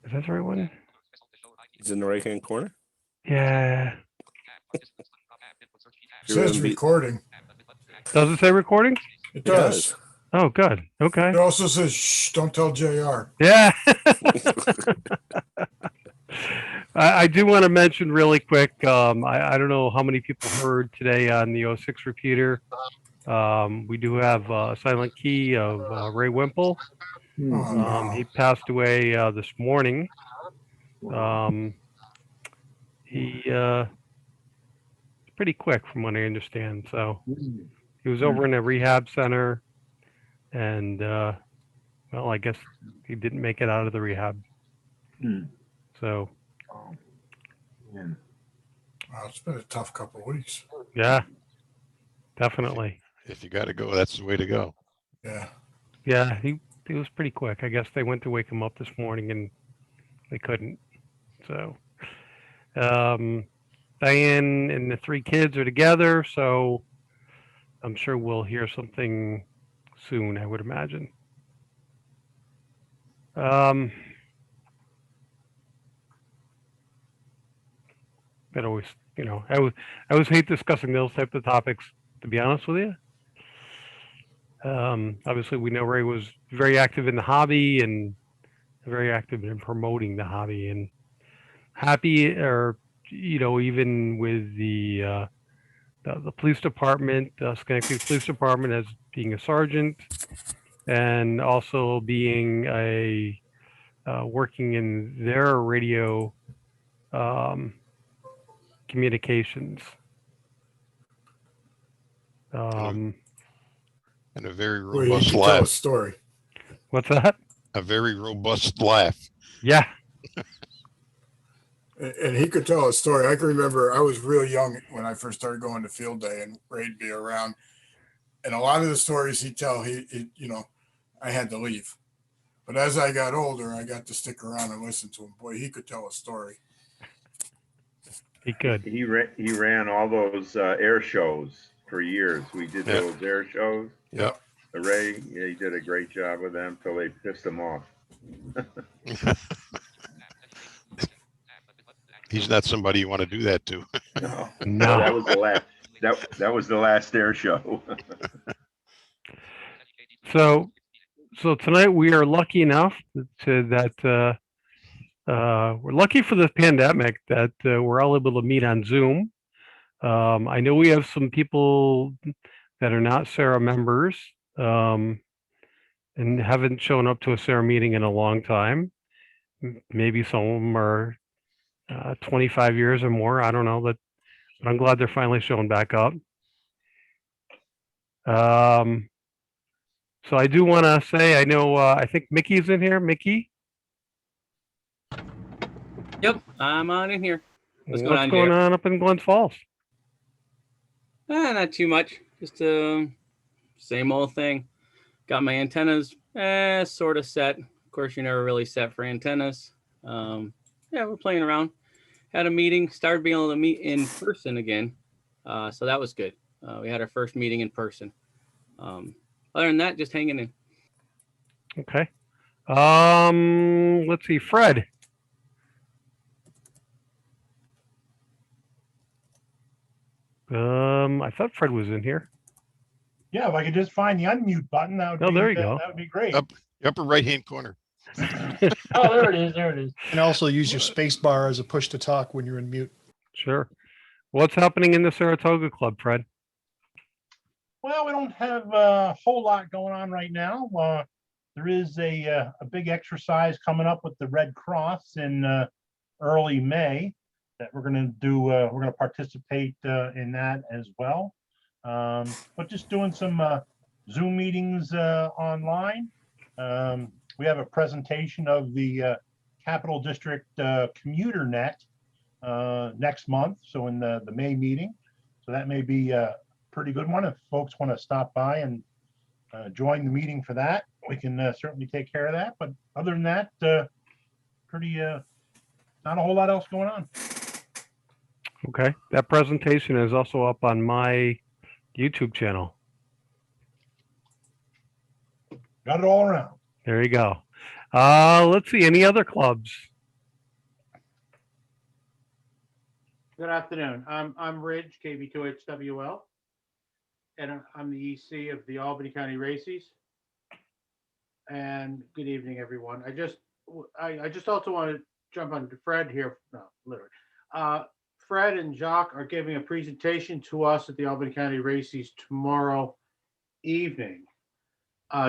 Is that the right one? It's in the right-hand corner. Yeah. It says recording. Does it say recording? It does. Oh, good. Okay. It also says, shh, don't tell JR. Yeah. I do want to mention really quick. I don't know how many people heard today on the 06 repeater. We do have a silent key of Ray Wimple. Oh, no. He passed away this morning. He pretty quick from what I understand. So he was over in a rehab center, and well, I guess he didn't make it out of the rehab. So Wow, it's been a tough couple of weeks. yeah, definitely. If you got to go, that's the way to go. Yeah. Yeah, he was pretty quick. I guess they went to wake him up this morning and they couldn't. So Diane and the 3 kids are together, so I'm sure we'll hear something soon, I would imagine. But always, you know, I always hate discussing those type of topics, to be honest with you. Obviously, we know Ray was very active in the hobby and very active in promoting the hobby, and happy, or you know, even with the police department, Schenectady Police Department, as being a sergeant, and also being a working in their radio communications. And a very Well, you robust can tell a laugh. story. What's that? A very robust laugh. Yeah. And he could tell a story. I can remember I was real young when I first started going to field day, and Ray'd be around. And a lot of the stories he'd tell, he you know, I had to leave. But as I got older, I got to stick around and listen to him. Boy, he could tell a story. He could. He ran all those air shows for years. We did those air shows. Yep. Ray, he did a great job with them till they pissed him off. He's not somebody you want to do that to. No, No. that was the last. That was the last air show. So tonight we are lucky enough that we're lucky for the pandemic that we're all able to meet on Zoom. I know we have some people that are not Sarah members and haven't shown up to a Sarah meeting in a long time. Maybe some of them are 25 years or more. I don't know, but I'm glad they're finally showing back up. So I do want to say, I know, I think Mickey's in here. Mickey? Yep, I'm on in here. What's going going on, on up in Glens Falls? Not too much. Just same old thing. Got my antennas sort of set. Of course, you're never really set for antennas. Yeah, we're playing around. Had a meeting. Started being able to meet in person again. So that was good. We had our first meeting in person. Other than that, just hanging in. Okay. Let's see, Fred. I thought Fred was in here. Yeah, if I could just find the unmute button, that would Oh, be, there you go. That would be great. Up, upper right-hand corner. Oh, there it is. There it is. And also use your space bar as a push to talk when you're in mute. Sure. What's happening in the Saratoga Club, Fred? Well, we don't have a whole lot going on right now. There is a big exercise coming up with the Red Cross in early May that we're going to do. We're going to participate in that as well. But just doing some Zoom meetings online. We have a presentation of the Capital District commuter net next month, so in the May meeting. So that may be a pretty good one. If folks want to stop by and join the meeting for that, we can certainly take care of that. But other than that, pretty not a whole lot else going on. Okay. That presentation is also up on my YouTube channel. Got it all around. There you go. Let's see, any other clubs? Good afternoon. I'm Ridge, KB2HWL, and I'm the EC of the Albany County Races. And good evening, everyone. I just also want to jump on to Fred here. No, literally. Fred and Jacques are giving a presentation to us at the Albany County Races tomorrow evening.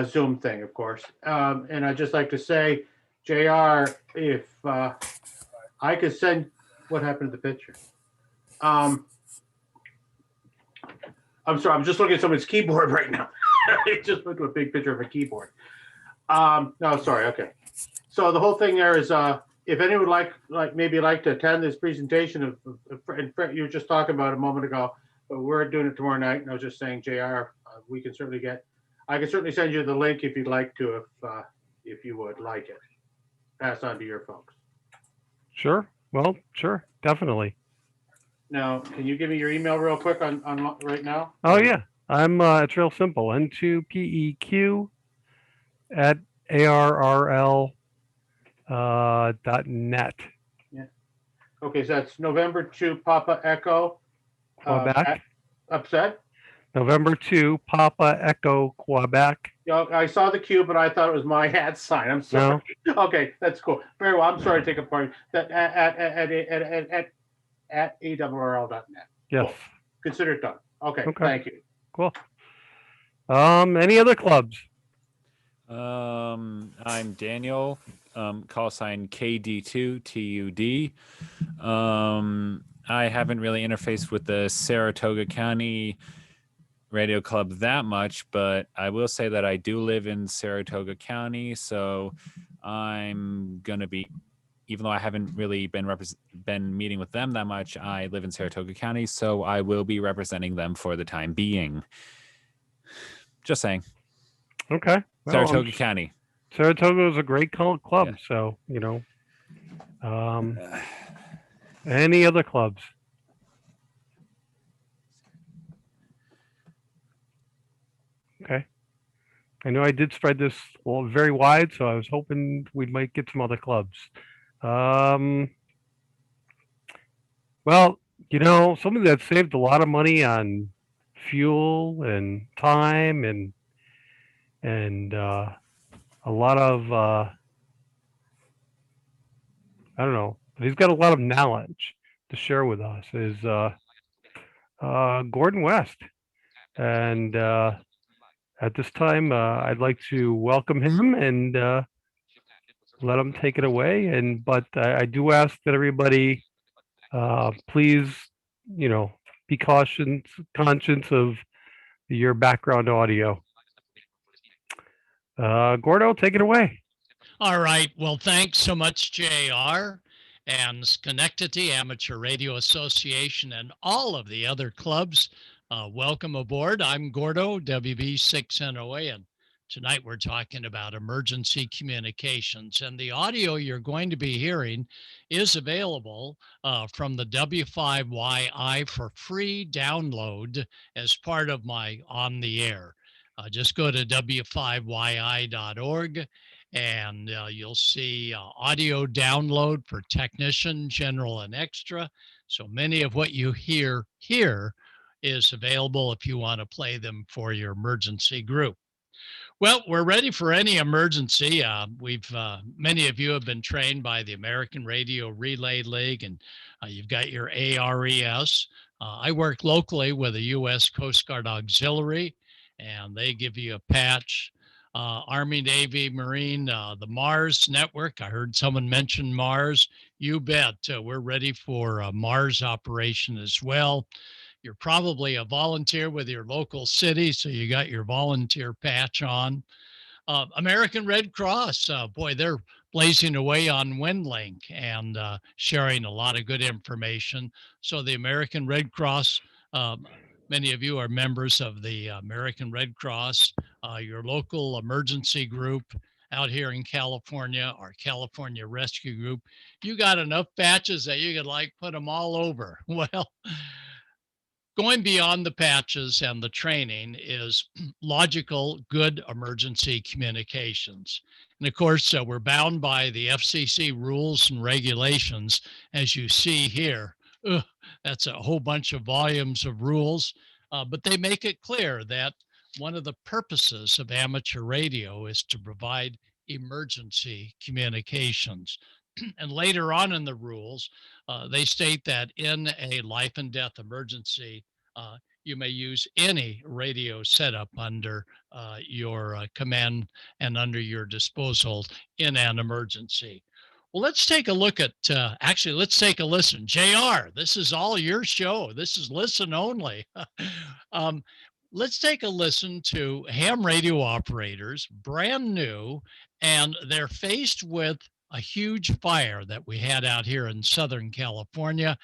Zoom thing, of course. And I'd just like to say, JR, if I could send what happened to the picture. I'm sorry, I'm just looking at someone's keyboard right now. I just looked at a big picture of a keyboard. No, sorry, okay. So the whole thing there is, if anyone would maybe like to attend this presentation of and Fred, you were just talking about a moment ago, but we're doing it tomorrow night, and I was just saying, JR, we can certainly I can certainly send you the link if you'd like to, if you would like it. Pass on to your folks. Sure. Well, sure, definitely. Now, can you give me your email real quick on right now? Oh yeah, it's real simple. N2PEQ at ARRL .net. Okay, so that's November 2 Papa Echo. Quebec. Upset? November 2 Papa Echo Quebec. I saw the Q, but I thought it was my hat sign. I'm sorry. No. Okay, that's cool. Very well. I'm sorry to take a part. That at ARRL.net. Yes. Cool. Consider it done. Okay. Thank you. Cool. Any other clubs? I'm Daniel, call sign KD2TUD. I haven't really interfaced with the Saratoga County Radio Club that much, but I will say that I do live in Saratoga County, so I'm gonna be, even though I haven't really been meeting with them that much, I live in Saratoga County, so I will be representing them for the time being. Just saying. Okay. Well, Saratoga County. Saratoga is a great club, Yeah. so any other clubs? Okay. I know I did spread this very wide, so I was hoping we might get some other clubs. Well, somebody that saved a lot of money on fuel and time and a lot of I don't know, but he's got a lot of knowledge to share with us is Gordon West. And at this time, I'd like to welcome him and let him take it away. But I do ask that everybody please, be conscious of your background audio. Gordo, take it away. All right. Well, thanks so much, JR, and Schenectady Amateur Radio Association and all of the other clubs. Welcome aboard. I'm Gordo, WB6NOA, and tonight we're talking about emergency communications. And the audio you're going to be hearing is available from the W5YI for free download as part of my On the Air. Just go to w5yi.org and you'll see audio download for technician, general, and extra. So many of what you hear here is available if you want to play them for your emergency group. Well, we're ready for any emergency. Many of you have been trained by the American Radio Relay League, and you've got your ARES. I work locally with the U.S. Coast Guard Auxiliary, and they give you a patch. Army, Navy, Marine, the Mars Network. I heard someone mention Mars. You bet. We're ready for a Mars operation as well. You're probably a volunteer with your local city, so you got your volunteer patch on. American Red Cross, boy, they're blazing away on WinLink and sharing a lot of good information. So the American Red Cross, many of you are members of the American Red Cross, your local emergency group out here in California, our California Rescue Group. You got enough patches that you could put them all over. Well, going beyond the patches and the training is logical, good emergency communications. And of course, we're bound by the FCC rules and regulations, as you see here, ugh, that's a whole bunch of volumes of rules. But they make it clear that one of the purposes of amateur radio is to provide emergency communications. And later on in the rules, they state that in a life and death emergency, you may use any radio setup under your command and under your disposal in an emergency. Well, let's take a look at, actually, let's take a listen. JR, this is all your show. This is listen only. Let's take a listen to ham radio operators, brand new, and they're faced with a huge fire that we had out here in Southern California.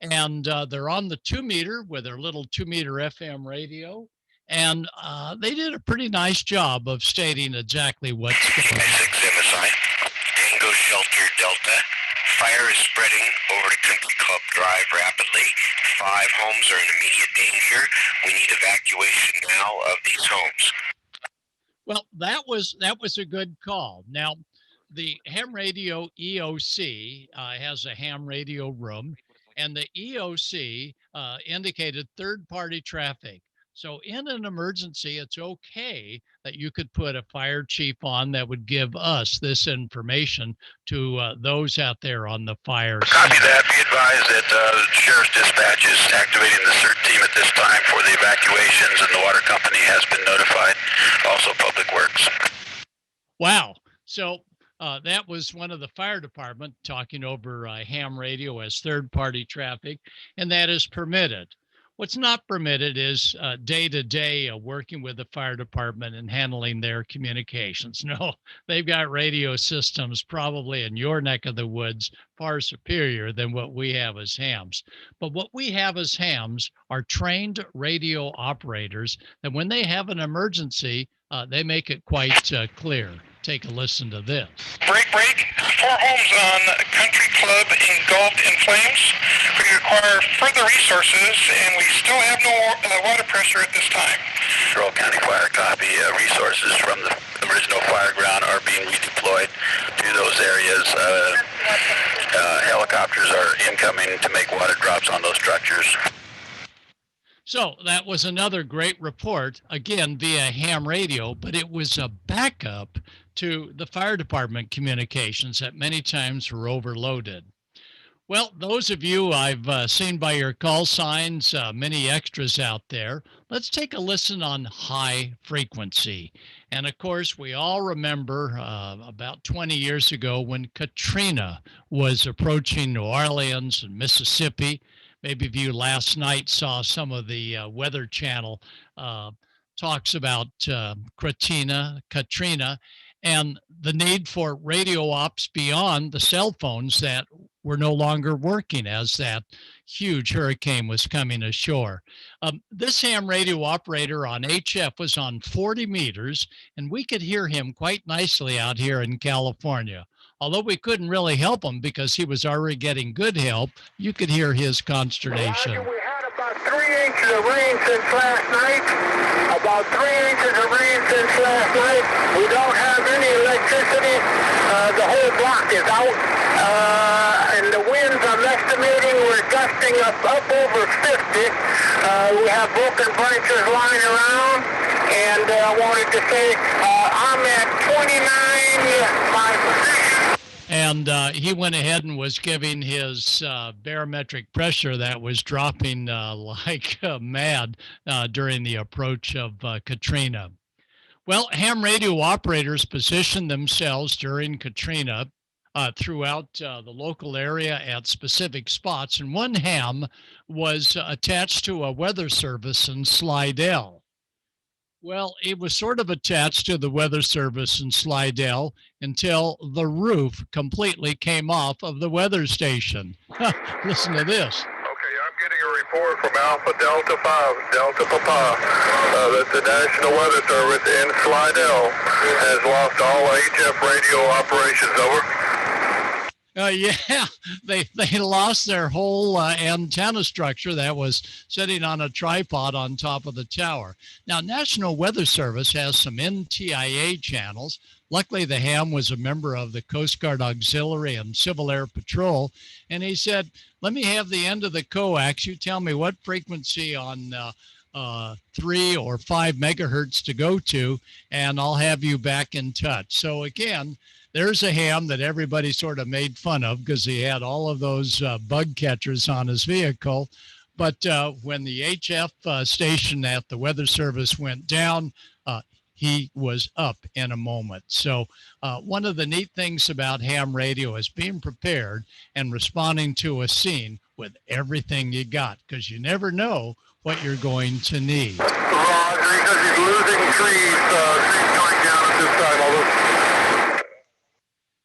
And they're on the 2-meter with their little 2-meter FM radio. And they did a pretty nice job of stating exactly what's going on. 6 MSI, Tango Shelter Delta. Fire is spreading over to Country Club Drive rapidly. 5 homes are in immediate danger. We need evacuation now of these homes. Well, that was a good call. Now, the ham radio EOC has a ham radio room, and the EOC indicated third-party traffic. So in an emergency, it's okay that you could put a fire chief on that would give us this information to those out there on the fire Copy scene. that. Be advised that the Sheriff's Dispatch is activating the CERT team at this time for the evacuations, and the water company has been notified. Also, Public Works. Wow. So that was one of the fire department talking over ham radio as third-party traffic, and that is permitted. What's not permitted is day-to-day working with the fire department and handling their communications. No, they've got radio systems probably in your neck of the woods far superior than what we have as hams. But what we have as hams are trained radio operators that when they have an emergency, they make it quite clear. Take a listen to this. Break. 4 homes on Country Club engulfed in flames. We require further resources, and we still have no water pressure at this time. Roll County Fire copy. Resources from the original fire ground are being redeployed to those areas. Helicopters are incoming to make water drops on those structures. So that was another great report, again, via ham radio, but it was a backup to the fire department communications that many times were overloaded. Well, those of you I've seen by your call signs, many extras out there, let's take a listen on high frequency. And of course, we all remember about 20 years ago when Katrina was approaching New Orleans and Mississippi. Maybe if you last night saw some of the Weather Channel talks about Katrina, and the need for radio ops beyond the cell phones that were no longer working as that huge hurricane was coming ashore. This ham radio operator on HF was on 40 meters, and we could hear him quite nicely out here in California. Although we couldn't really help him because he was already getting good help, you could hear his consternation. Roger, we had about 3 inches of rain since last night. About 3 inches of rain since last night. We don't have any electricity. The whole block is out. And the winds I'm estimating we're gusting up over 50. We have broken branches lying around. And I wanted to say I'm at 29. My position. And he went ahead and was giving his barometric pressure that was dropping like mad during the approach of Katrina. Well, ham radio operators positioned themselves during Katrina throughout the local area at specific spots. And one ham was attached to a weather service in Slidell. Well, it was sort of attached to the weather service in Slidell until the roof completely came off of the weather station. Listen to this. Okay, I'm getting a report from Alpha Delta 5, Delta Papa, that the National Weather Service in Slidell has lost all HF radio operations. Over. Yeah, they lost their whole antenna structure that was sitting on a tripod on top of the tower. Now, National Weather Service has some NTIA channels. Luckily, the ham was a member of the Coast Guard Auxiliary and Civil Air Patrol, and he said, "Let me have the end of the coax. You tell me what frequency on 3 or 5 megahertz to go to, and I'll have you back in touch." So again, there's a ham that everybody sort of made fun of because he had all of those bug catchers on his vehicle. But when the HF station at the Weather Service went down, he was up in a moment. So one of the neat things about ham radio is being prepared and responding to a scene with everything you got, because you never know what you're going to need. Roger, because he's losing trees going down at this time.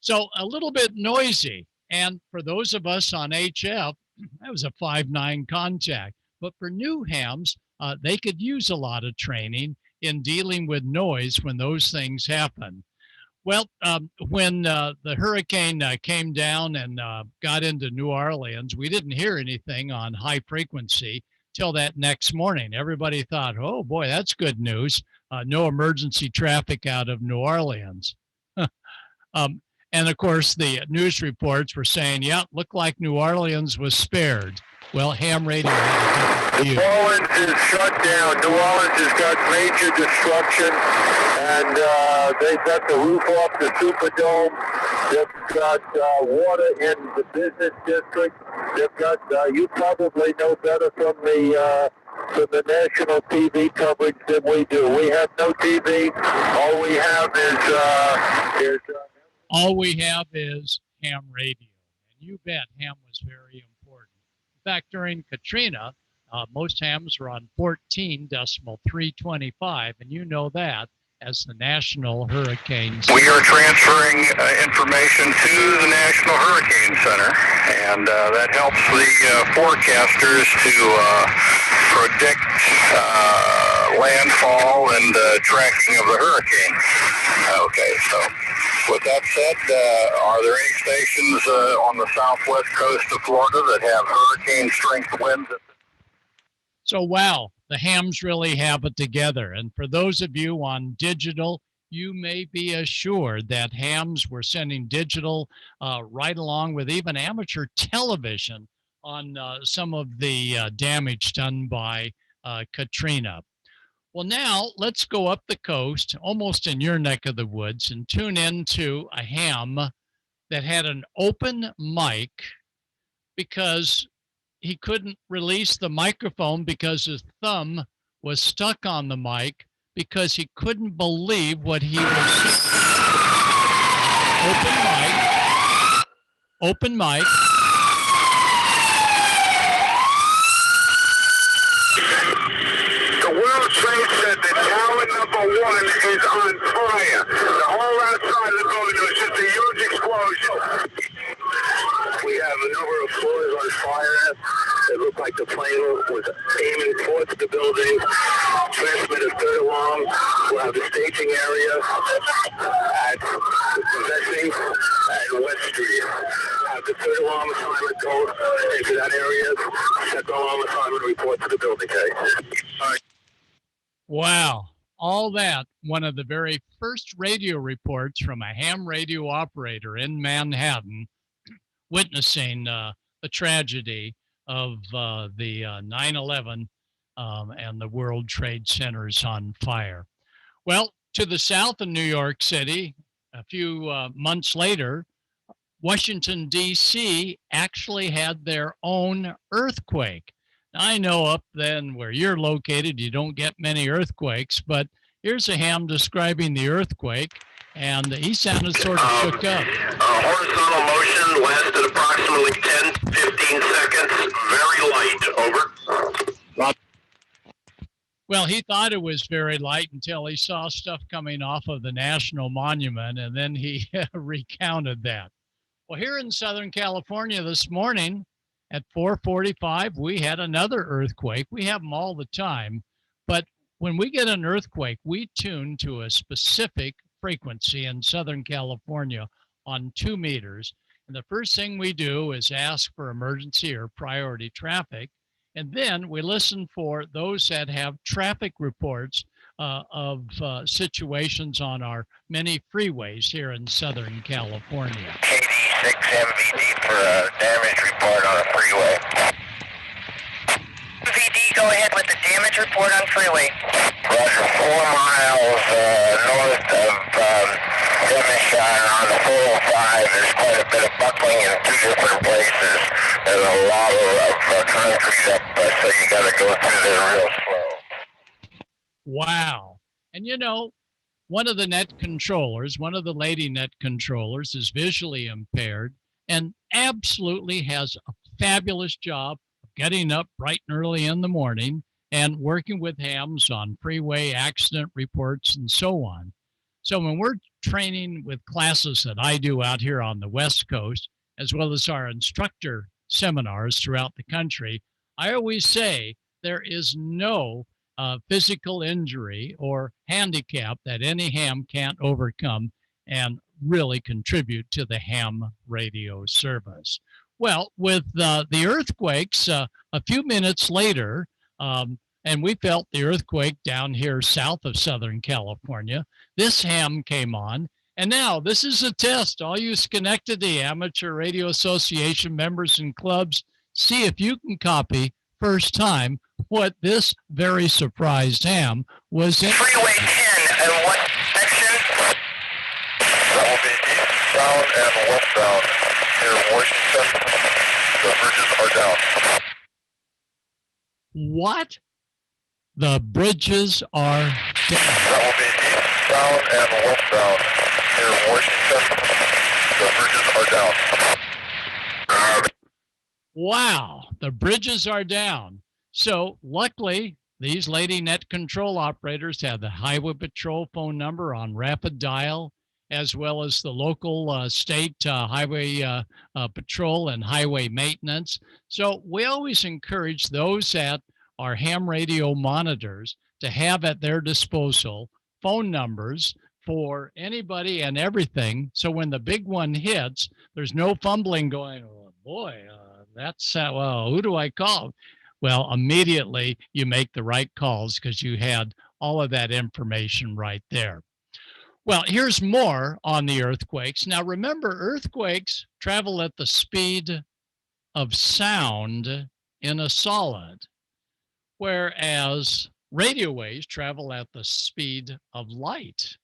So a little bit noisy. And for those of us on HF, that was a 5.9 contact. But for new hams, they could use a lot of training in dealing with noise when those things happen. Well, when the hurricane came down and got into New Orleans, we didn't hear anything on high frequency till that next morning. Everybody thought, oh boy, that's good news. No emergency traffic out of New Orleans. And of course, the news reports were saying, yeah, looked like New Orleans was spared. Well, ham radio had a different view. New Orleans is shut down. New Orleans has got major destruction, and they've got the roof off the Superdome. They've got water in the business district. They've got, you probably know better from the national TV coverage than we do. We have no TV. All we have is all we have is ham radio. And you bet ham was very important. In fact, during Katrina, most hams were on 14.325, and you know that as the National Hurricane Center. We are transferring information to the National Hurricane Center, and that helps the forecasters to predict landfall and tracking of the hurricane. Okay, so with that said, are there any stations on the southwest coast of Florida that have hurricane strength winds? So, wow, the hams really have it together. And for those of you on digital, you may be assured that hams were sending digital right along with even amateur television on some of the damage done by Katrina. Well, now let's go up the coast, almost in your neck of the woods, and tune into a ham that had an open mic because he couldn't release the microphone because his thumb was stuck on the mic because he couldn't believe what he was. Open mic. The World Trade Center, tower number 1 is on fire. The whole outside of the building was just a huge explosion. We have a number of floors on fire. It looked like the plane was aiming towards the building. Transmitter third alarm. We'll have the staging area at Vesting and West Street. Have the third alarm assignment go into that area. Second alarm assignment report to the building, okay? All right. Wow. All that, one of the very first radio reports from a ham radio operator in Manhattan witnessing the tragedy of the 9/11 and the World Trade Centers on fire. Well, to the south of New York City, a few months later, Washington, D.C. actually had their own earthquake. Now, I know up then where you're located, you don't get many earthquakes, but here's a ham describing the earthquake, and he sounded sort of shook up. Horizontal motion lasted approximately 10 to 15 seconds. Very light. Over. Well, he thought it was very light until he saw stuff coming off of the National Monument, and then he recounted that. Well, here in Southern California this morning at 4:45, we had another earthquake. We have them all the time, but when we get an earthquake, we tune to a specific frequency in Southern California on 2 meters, And the first thing we do is ask for emergency or priority traffic. And then we listen for those that have traffic reports of situations on our many freeways here in Southern California. KD6 MVD for a damage report on a freeway. MVD, go ahead with the damage report on freeway. Roger, 4 miles north of Demishon on the 405. There's quite a bit of buckling in 2 different places. There's a lot of concrete up, so you got to go through there real slow. Wow. And you know, one of the net controllers, one of the lady net controllers is visually impaired and absolutely has a fabulous job of getting up bright and early in the morning and working with hams on freeway accident reports and so on. So when we're training with classes that I do out here on the West Coast, as well as our instructor seminars throughout the country, I always say there is no physical injury or handicap that any ham can't overcome and really contribute to the ham radio service. Well, with the earthquakes, a few minutes later, and we felt the earthquake down here south of Southern California, this ham came on. And now this is a test. All you Schenectady Amateur Radio Association members and clubs, see if you can copy first time what this very surprised ham was in. Freeway 10, and what section? That will be eastbound and westbound. Here, Washington, the bridges are down. What? The bridges are down. That will be eastbound and westbound. Here, Washington, the bridges are down. Wow, the bridges are down. So luckily, these lady net control operators have the Highway Patrol phone number on rapid dial, as well as the local state highway patrol and highway maintenance. So we always encourage those that are ham radio monitors to have at their disposal phone numbers for anybody and everything. So when the big one hits, there's no fumbling going, oh boy, that's, well, who do I call? Well, immediately you make the right calls because you had all of that information right there. Well, here's more on the earthquakes. Now, remember, earthquakes travel at the speed of sound in a solid, whereas radio waves travel at the speed of light.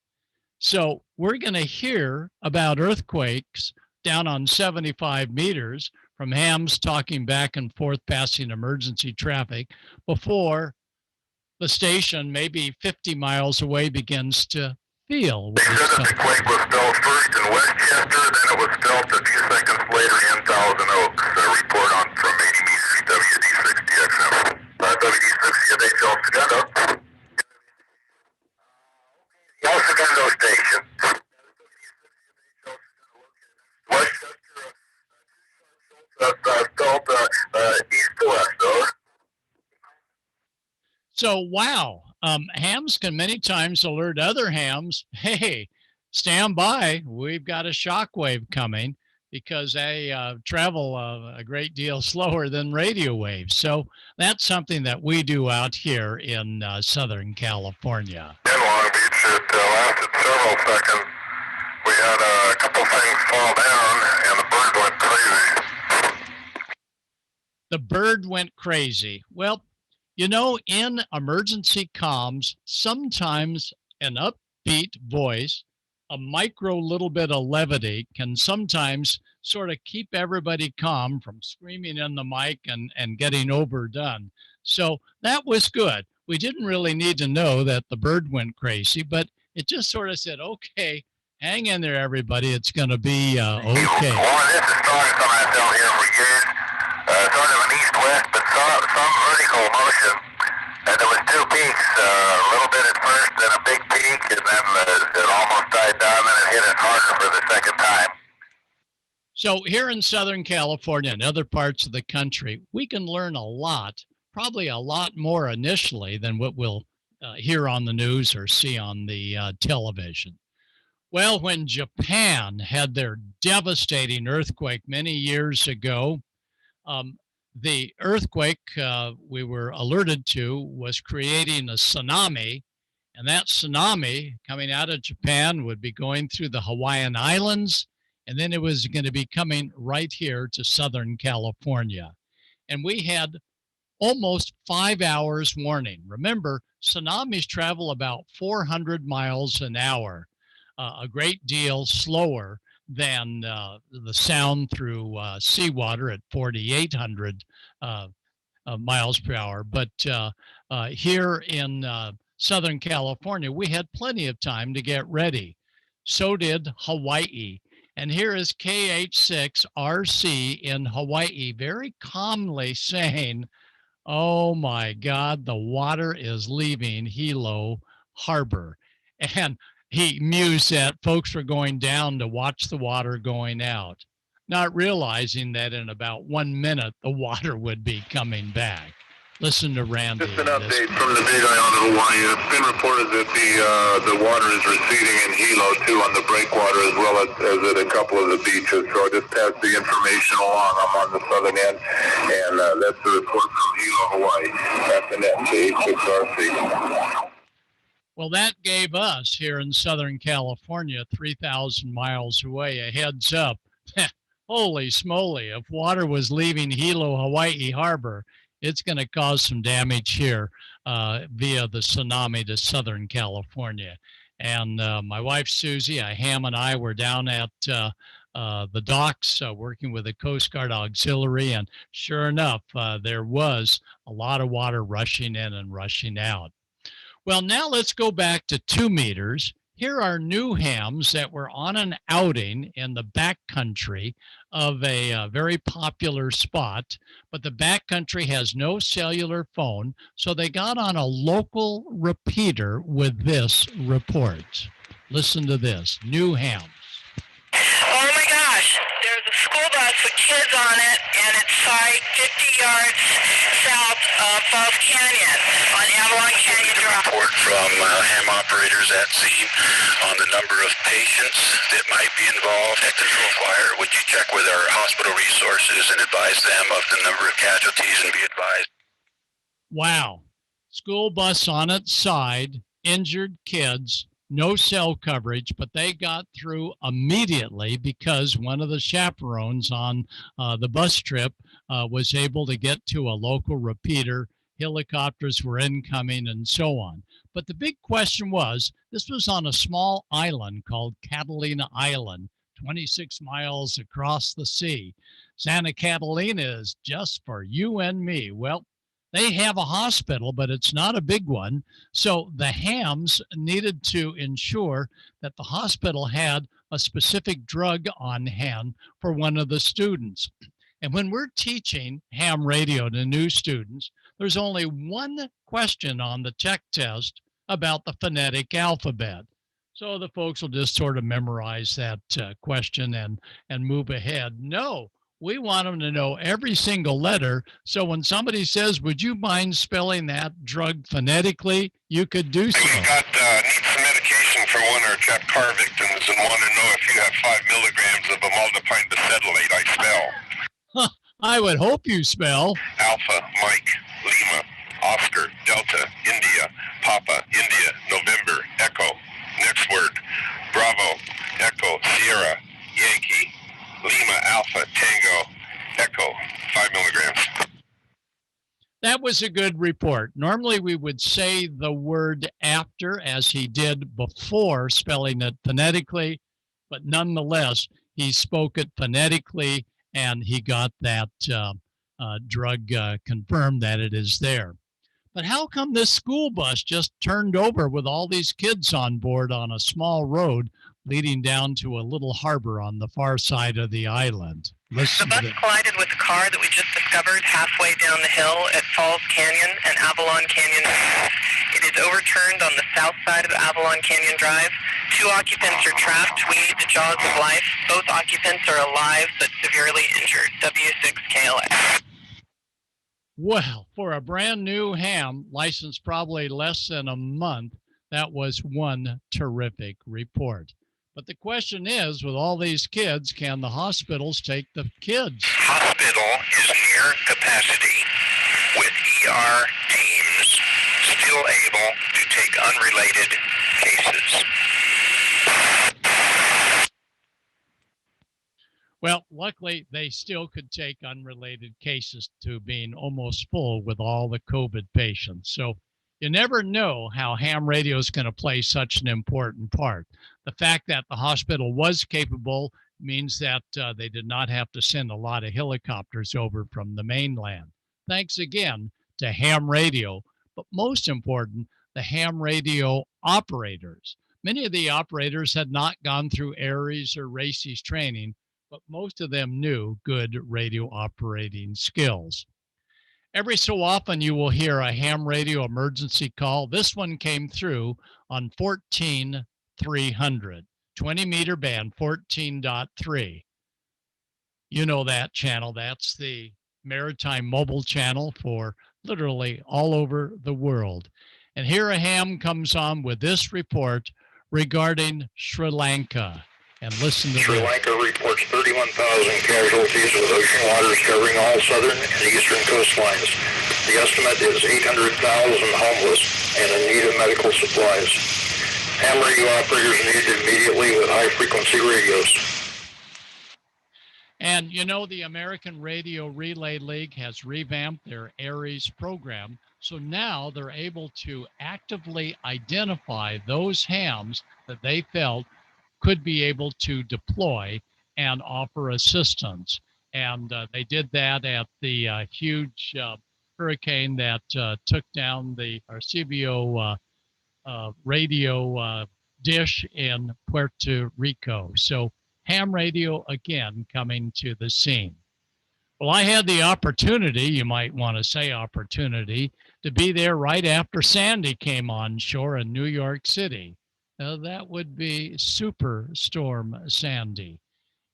So we're going to hear about earthquakes down on 75 meters from hams talking back and forth passing emergency traffic before the station, maybe 50 miles away, begins to feel what They is said that coming. the quake was felt first in Westchester, then it was felt a few seconds later in Thousand Oaks. A report on from 80 meters WD6DXM. WD6, they felt together. El Segundo Station. Westchester, felt east to west, though. So, wow, hams can many times alert other hams, hey, stand by, we've got a shock wave coming, because they travel a great deal slower than radio waves. So that's something that we do out here in Southern California. In Long Beach, it lasted several seconds. We had a couple things fall down, and the bird went crazy. The bird went crazy. Well, you know, in emergency comms, sometimes an upbeat voice, a micro little bit of levity can sometimes sort of keep everybody calm from screaming in the mic and getting overdone. So that was good. We didn't really need to know that the bird went crazy, but it just sort of said, okay, hang in there, everybody. It's going to be okay. Well, this is starting from I felt here for years. Sort of an east-west, but some vertical motion. And there was 2 peaks, a little bit at first, then a big peak, and then it almost died down, and it hit us harder for the second time. So here in Southern California and other parts of the country, we can learn a lot, probably a lot more initially than what we'll hear on the news or see on the television. Well, when Japan had their devastating earthquake many years ago, the earthquake we were alerted to was creating a tsunami, and that tsunami coming out of Japan would be going through the Hawaiian Islands, and then it was going to be coming right here to Southern California. And we had almost 5 hours warning. Remember, tsunamis travel about 400 miles an hour, a great deal slower than the sound through seawater at 4,800 miles per hour. But here in Southern California, we had plenty of time to get ready. So did Hawaii. And here is KH6RC in Hawaii very calmly saying, "Oh my God, the water is leaving Hilo Harbor." And he mused that folks were going down to watch the water going out, not realizing that in about 1 minute, the water would be coming back. Listen to Randy. Just an update from the Big Island of Hawaii. It's been reported that the water is receding in Hilo too on the breakwater as well as at a couple of the beaches. So I just passed the information along. I'm on the southern end, and that's the report from Hilo, Hawaii. That's the net KH6RC. Well, that gave us here in Southern California, 3,000 miles away, a heads up. Holy smoly, if water was leaving Hilo, Hawaii Harbor, it's going to cause some damage here via the tsunami to Southern California. And my wife, Susie, Ham and I were down at the docks working with the Coast Guard Auxiliary. And sure enough, there was a lot of water rushing in and rushing out. Well, now let's go back to 2 meters. Here are new hams that were on an outing in the backcountry of a very popular spot, but the backcountry has no cellular phone, so they got on a local repeater with this report. Listen to this, new hams. Oh my gosh, there's a school bus with kids on it, and it's like 50 yards south of Falls Canyon on Avalon Canyon Drive. Report from ham operators at scene on the number of patients that might be involved. At Control Fire, would you check with our hospital resources and advise them of the number of casualties and be advised? Wow, school bus on its side, injured kids, no cell coverage, but they got through immediately because one of the chaperones on the bus trip was able to get to a local repeater. Helicopters were incoming and so on. But the big question was, this was on a small island called Catalina Island, 26 miles across the sea. Santa Catalina is just for you and me. Well, they have a hospital, but it's not a big one. So the hams needed to ensure that the hospital had a specific drug on hand for one of the students. And when we're teaching ham radio to new students, there's only one question on the tech test about the phonetic alphabet. So the folks will just sort of memorize that question and move ahead. No, we want them to know every single letter. So when somebody says, "Would you mind spelling that drug phonetically?" you could do so. We got need some medication for one of our trapped car victims and want to know if you have 5 milligrams of amlodipine acetylate. I spell. I would hope you spell. Alpha, Mike, Lima, Oscar, Delta, India, Papa, India, November, Echo. Next word, Bravo, Echo, Sierra, Yankee, Lima, Alpha, Tango, Echo, 5 milligrams. That was a good report. Normally we would say the word after as he did before, spelling it phonetically, but nonetheless, he spoke it phonetically and he got that drug confirmed that it is there. But how come this school bus just turned over with all these kids on board on a small road leading down to a little harbor on the far side of the island? The bus collided with a car that we just discovered halfway down the hill at Falls Canyon and Avalon Canyon. It is overturned on the south side of Avalon Canyon Drive. 2 occupants are trapped. We need the jaws of life. Both occupants are alive but severely injured. W6KLA. Well, for a brand new ham, licensed probably less than a month, that was one terrific report. But the question is, with all these kids, can the hospitals take the kids? Hospital is near capacity with ER teams still able to take unrelated cases. Well, luckily, they still could take unrelated cases to being almost full with all the COVID patients. So you never know how ham radio is going to play such an important part. The fact that the hospital was capable means that they did not have to send a lot of helicopters over from the mainland. Thanks again to ham radio, but most important, the ham radio operators. Many of the operators had not gone through ARIES or RACIS training, but most of them knew good radio operating skills. Every so often you will hear a ham radio emergency call. This one came through on 14,300, 20 meter band 14.3. You know that channel. That's the maritime mobile channel for literally all over the world. And here a ham comes on with this report regarding Sri Lanka. And listen to Sri this. Lanka reports 31,000 casualties with ocean waters covering all southern and eastern coastlines. The estimate is 800,000 homeless and in need of medical supplies. Ham radio operators needed immediately with high-frequency radios. And you know, the American Radio Relay League has revamped their ARIES program. So now they're able to actively identify those hams that they felt could be able to deploy and offer assistance. And they did that at the huge hurricane that took down the Arecibo radio dish in Puerto Rico. So ham radio again coming to the scene. Well, I had the opportunity, you might want to say opportunity, to be there right after Sandy came on shore in New York City. That would be Superstorm Sandy.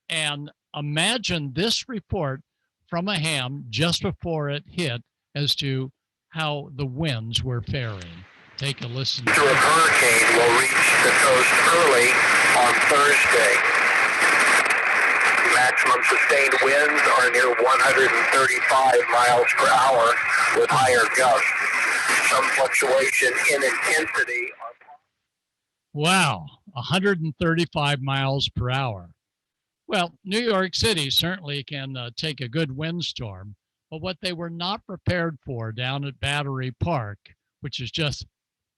And imagine this report from a ham just before it hit as to how the winds were faring. Take a listen. The hurricane will reach the coast early on Thursday. Maximum sustained winds are near 135 miles per hour with higher gusts. Some fluctuation in intensity. Wow, 135 miles per hour. Well, New York City certainly can take a good windstorm, but what they were not prepared for down at Battery Park, which is just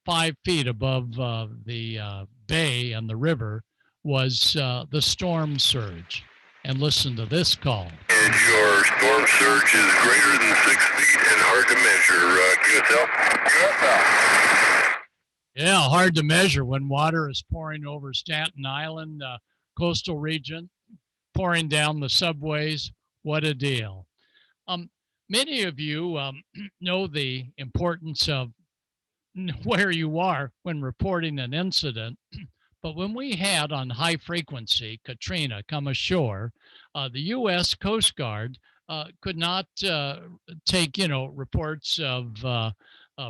5 feet above the bay and the river, was the storm surge. And listen to this call. And your storm surge is greater than 6 feet and hard to measure. QSL? Yeah, hard to measure when water is pouring over Staten Island, coastal region, pouring down the subways. What a deal. Many of you know the importance of where you are when reporting an incident. But when we had on high frequency Katrina come ashore, the U.S. Coast Guard could not take, reports of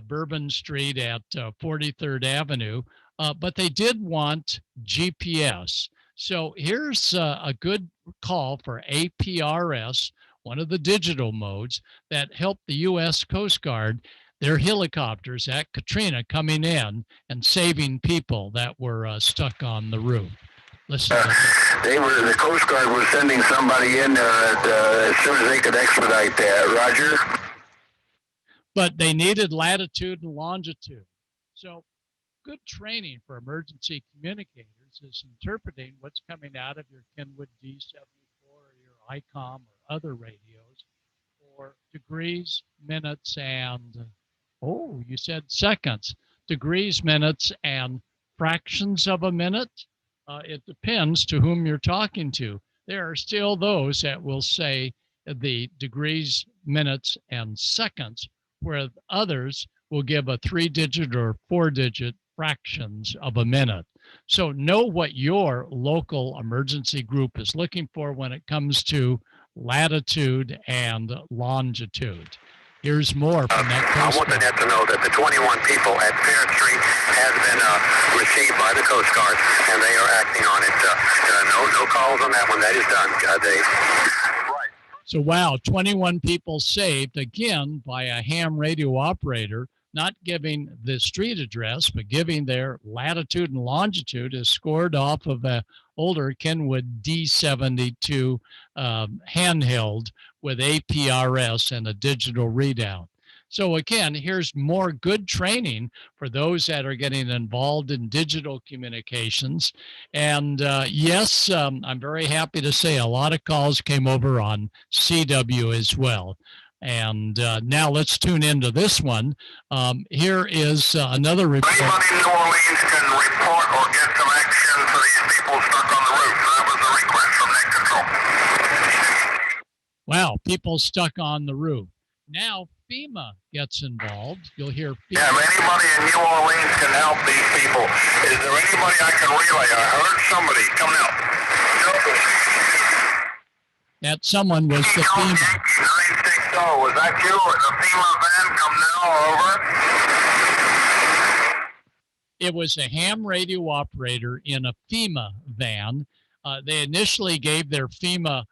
Bourbon Street at 43rd Avenue, but they did want GPS. So here's a good call for APRS, one of the digital modes that helped the U.S. Coast Guard, their helicopters at Katrina coming in and saving people that were stuck on the roof. Listen to this. The Coast Guard was sending somebody in there as soon as they could expedite that. Roger? But they needed latitude and longitude. So good training for emergency communicators is interpreting what's coming out of your Kenwood D74 or your ICOM or other radios for degrees, minutes, and, you said seconds. Degrees, minutes, and fractions of a minute. It depends to whom you're talking to. There are still those that will say the degrees, minutes, and seconds, where others will give a 3-digit or 4-digit fractions of a minute. So know what your local emergency group is looking for when it comes to latitude and longitude. Here's more from that I Coast want the Guard. net to know that the 21 people at Fair Street has been received by the Coast Guard, and they are acting on it. No calls on that one. That is done, Dave. So, wow, 21 people saved, again, by a ham radio operator, not giving the street address, but giving their latitude and longitude, is scored off of a older Kenwood D72 handheld with APRS and a digital readout. So again, here's more good training for those that are getting involved in digital communications. And yes, I'm very happy to say a lot of calls came over on CW as well. And now let's tune into this one. Here is another report. Anybody in New Orleans can report or get some action for these people stuck on the roof. That was the request from Net Control. Wow, people stuck on the roof. Now FEMA gets involved. You'll hear FEMA. Yeah, if anybody in New Orleans can help these people. Is there anybody I can relay? I heard somebody. Come out. That someone was the FEMA. 960, was that you or the FEMA van? Come now, over. It was a ham radio operator in a FEMA van. They initially gave their FEMA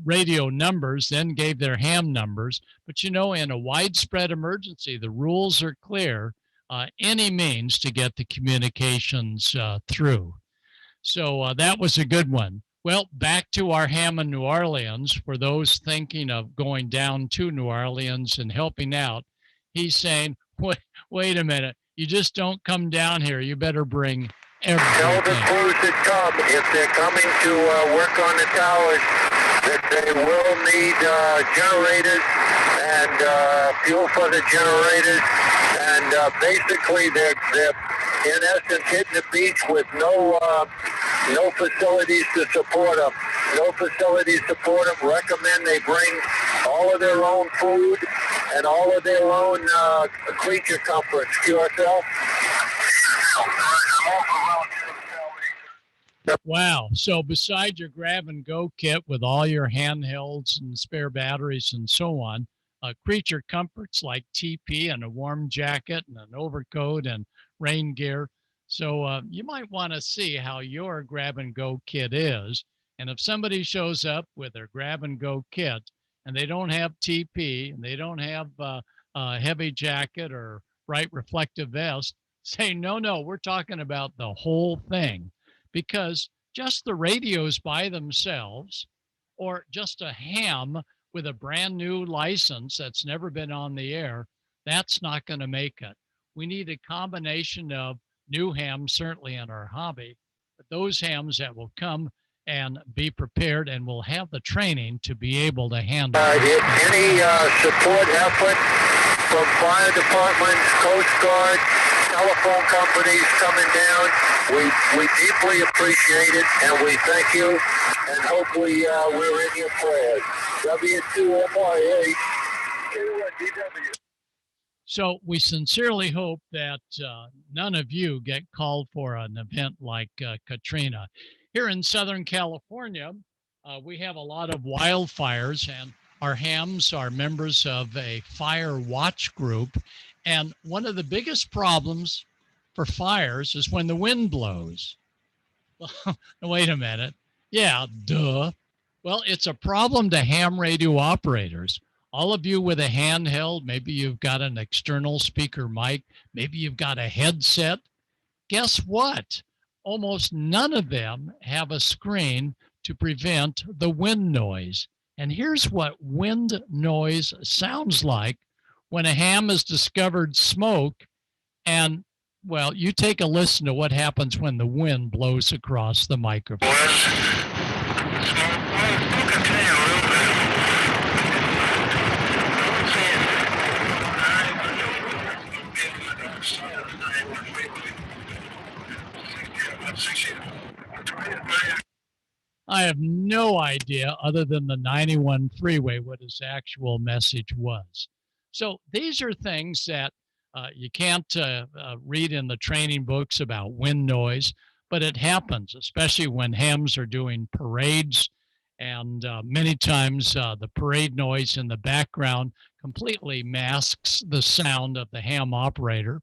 radio numbers, then gave their ham numbers. But you know, in a widespread emergency, the rules are clear. Any means to get the communications through. So that was a good one. Well, back to our ham in New Orleans. For those thinking of going down to New Orleans and helping out, he's saying, wait a minute, you just don't come down here. You better bring everything. Tell the crews that come, if they're coming to work on the towers, that they will need generators and fuel for the generators. And basically, they're in essence hitting the beach with no facilities to support them. No facilities to support them. Recommend they bring all of their own food and all of their own creature comforts. QSL. Wow. So besides your grab and go kit with all your handhelds and spare batteries and so on, creature comforts like TP and a warm jacket and an overcoat and rain gear. So you might want to see how your grab and go kit is. And if somebody shows up with their grab and go kit and they don't have TP and they don't have a heavy jacket or bright reflective vest, say, no, we're talking about the whole thing. Because just the radios by themselves, or just a ham with a brand new license that's never been on the air, that's not going to make it. We need a combination of new hams, certainly in our hobby, but those hams that will come and be prepared and will have the training to be able to handle Any support effort from fire departments, Coast Guard, telephone companies coming down, we deeply appreciate it, and we thank you, and hopefully we're in your prayers. W2MIA, DW. So we sincerely hope that none of you get called for an event like Katrina. Here in Southern California, we have a lot of wildfires, and our hams are members of a fire watch group. And one of the biggest problems for fires is when the wind blows. Wait a minute. Yeah, duh. Well, it's a problem to ham radio operators. All of you with a handheld, maybe you've got an external speaker mic, maybe you've got a headset. Guess what? Almost none of them have a screen to prevent the wind noise. And here's what wind noise sounds like when a ham has discovered smoke. And, well, you take a listen to what happens when the wind blows across the microphone. I have no idea, other than the 91 freeway, what his actual message was. So these are things that you can't read in the training books about wind noise, but it happens, especially when hams are doing parades And many times the parade noise in the background completely masks the sound of the ham operator.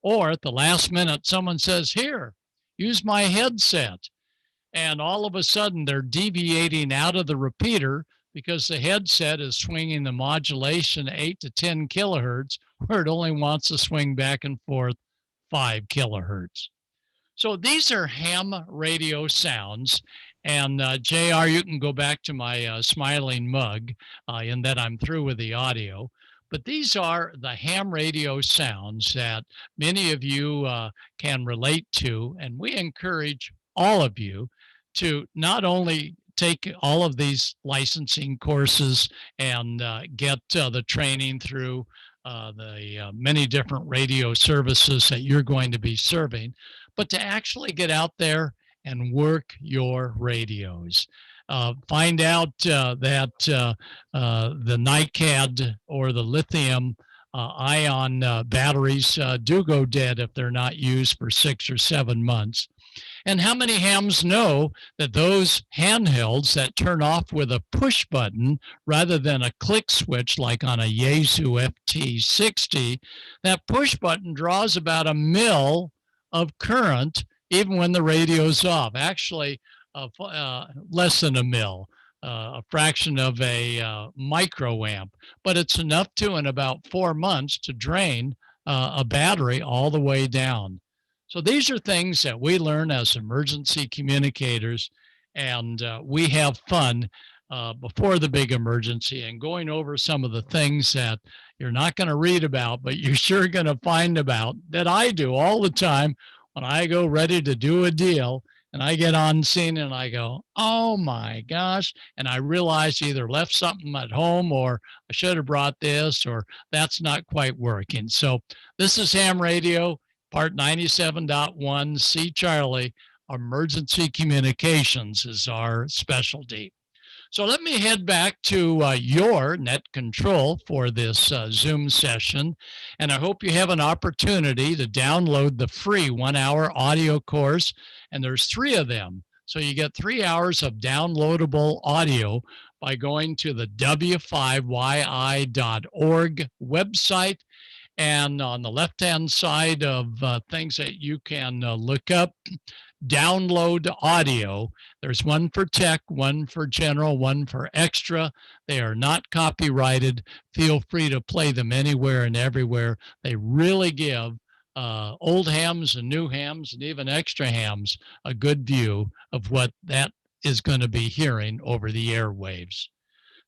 Or at the last minute, someone says, here, use my headset. And all of a sudden they're deviating out of the repeater because the headset is swinging the modulation 8 to 10 kilohertz, where it only wants to swing back and forth 5 kilohertz. So these are ham radio sounds. And JR, you can go back to my smiling mug in that I'm through with the audio. But these are the ham radio sounds that many of you can relate to. And we encourage all of you to not only take all of these licensing courses and get the training through the many different radio services that you're going to be serving, but to actually get out there and work your radios. Find out that the NiCad or the lithium ion batteries do go dead if they're not used for 6 or 7 months. And how many hams know that those handhelds that turn off with a push button rather than a click switch like on a Yaesu FT60, that push button draws about a mil of current even when the radio's off. Actually, less than a mil, a fraction of a microamp, but it's enough to, in about 4 months, to drain a battery all the way down. So these are things that we learn as emergency communicators, and we have fun before the big emergency and going over some of the things that you're not going to read about, but you're sure going to find about, that I do all the time when I go ready to do a deal. And I get on scene and I go, oh my gosh. And I realize either left something at home, or I should have brought this, or that's not quite working. So this is ham radio, part 97.1, C Charlie. Emergency communications is our specialty. So let me head back to your net control for this Zoom session. And I hope you have an opportunity to download the free 1-hour audio course. And there's 3 of them. So you get 3 hours of downloadable audio by going to the w5yi.org website. And on the left-hand side of things that you can look up, download audio. There's one for tech, one for general, one for extra. They are not copyrighted. Feel free to play them anywhere and everywhere. They really give old hams and new hams and even extra hams a good view of what that is going to be hearing over the airwaves.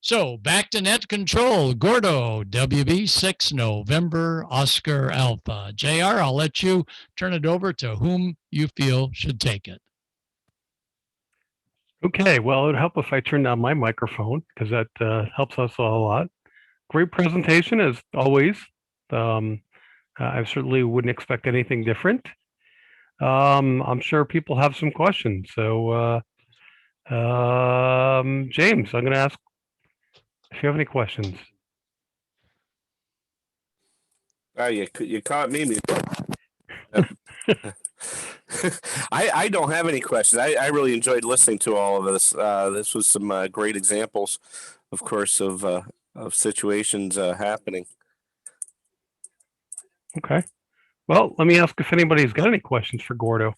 So back to net control, Gordo, WB6 November Oscar Alpha. JR, I'll let you turn it over to whom you feel should take it. Okay, well, it would help if I turned on my microphone, because that helps us all a lot. Great presentation as always. I certainly wouldn't expect anything different. I'm sure people have some questions. So James, I'm going to ask if you have any questions. You caught me. I don't have any questions. I really enjoyed listening to all of this. This was some great examples, of course, of situations happening. Okay. Well, let me ask if anybody's got any questions for Gordo.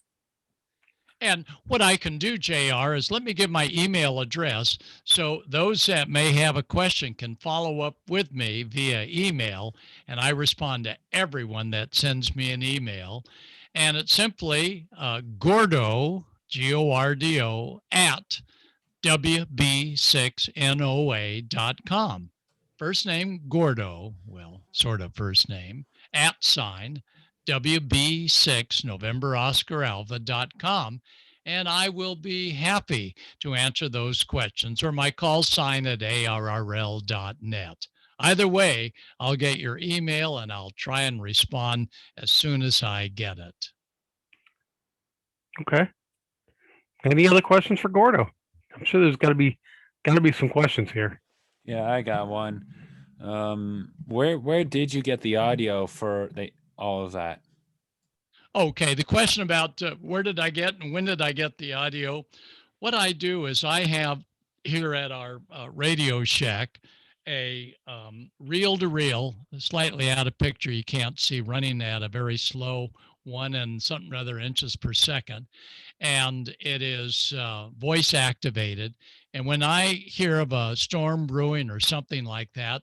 And what I can do, JR, is let me give my email address so those that may have a question can follow up with me via email, and I respond to everyone that sends me an email. And it's simply Gordo, Gordo, at WB6NOA.com. First name Gordo, well, sort of first name, @ WB6 November Oscar Alpha.com, and I will be happy to answer those questions, or my call sign at arrl.net. Either way, I'll get your email and I'll try and respond as soon as I get it. Okay. Any other questions for Gordo? I'm sure there's got to be some questions here. Yeah, I got one. Where did you get the audio for all of that? Okay, the question about where did I get and when did I get the audio? What I do is I have here at our Radio Shack a reel-to-reel, slightly out of picture, you can't see, running at a very slow 1 and something other inches per second. And it is voice activated. And when I hear of a storm brewing or something like that,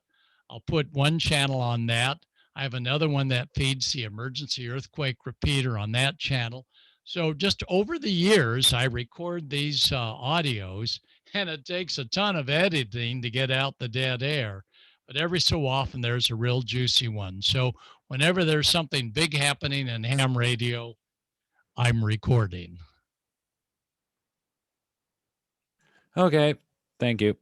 I'll put one channel on that. I have another one that feeds the emergency earthquake repeater on that channel. So just over the years, I record these audios, and it takes a ton of editing to get out the dead air. But every so often, there's a real juicy one. So whenever there's something big happening in ham radio, I'm recording. Okay. Thank you.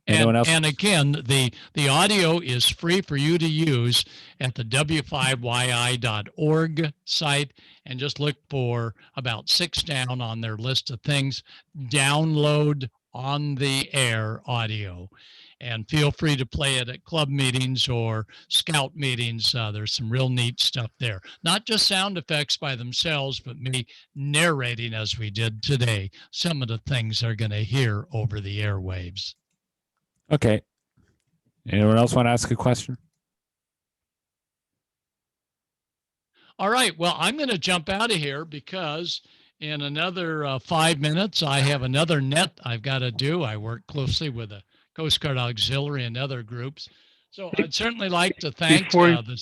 Anyone else? And again, the audio is free for you to use at the w5yi.org site, and just look for about 6 down on their list of things. Download on the air audio, and feel free to play it at club meetings or scout meetings. There's some real neat stuff there. Not just sound effects by themselves, but me narrating, as we did today, some of the things they're going to hear over the airwaves. Okay. Anyone else want to ask a question? All right. Well, I'm going to jump out of here because in another 5 minutes, I have another net I've got to do. I work closely with the Coast Guard Auxiliary and other groups. So I'd certainly like to thank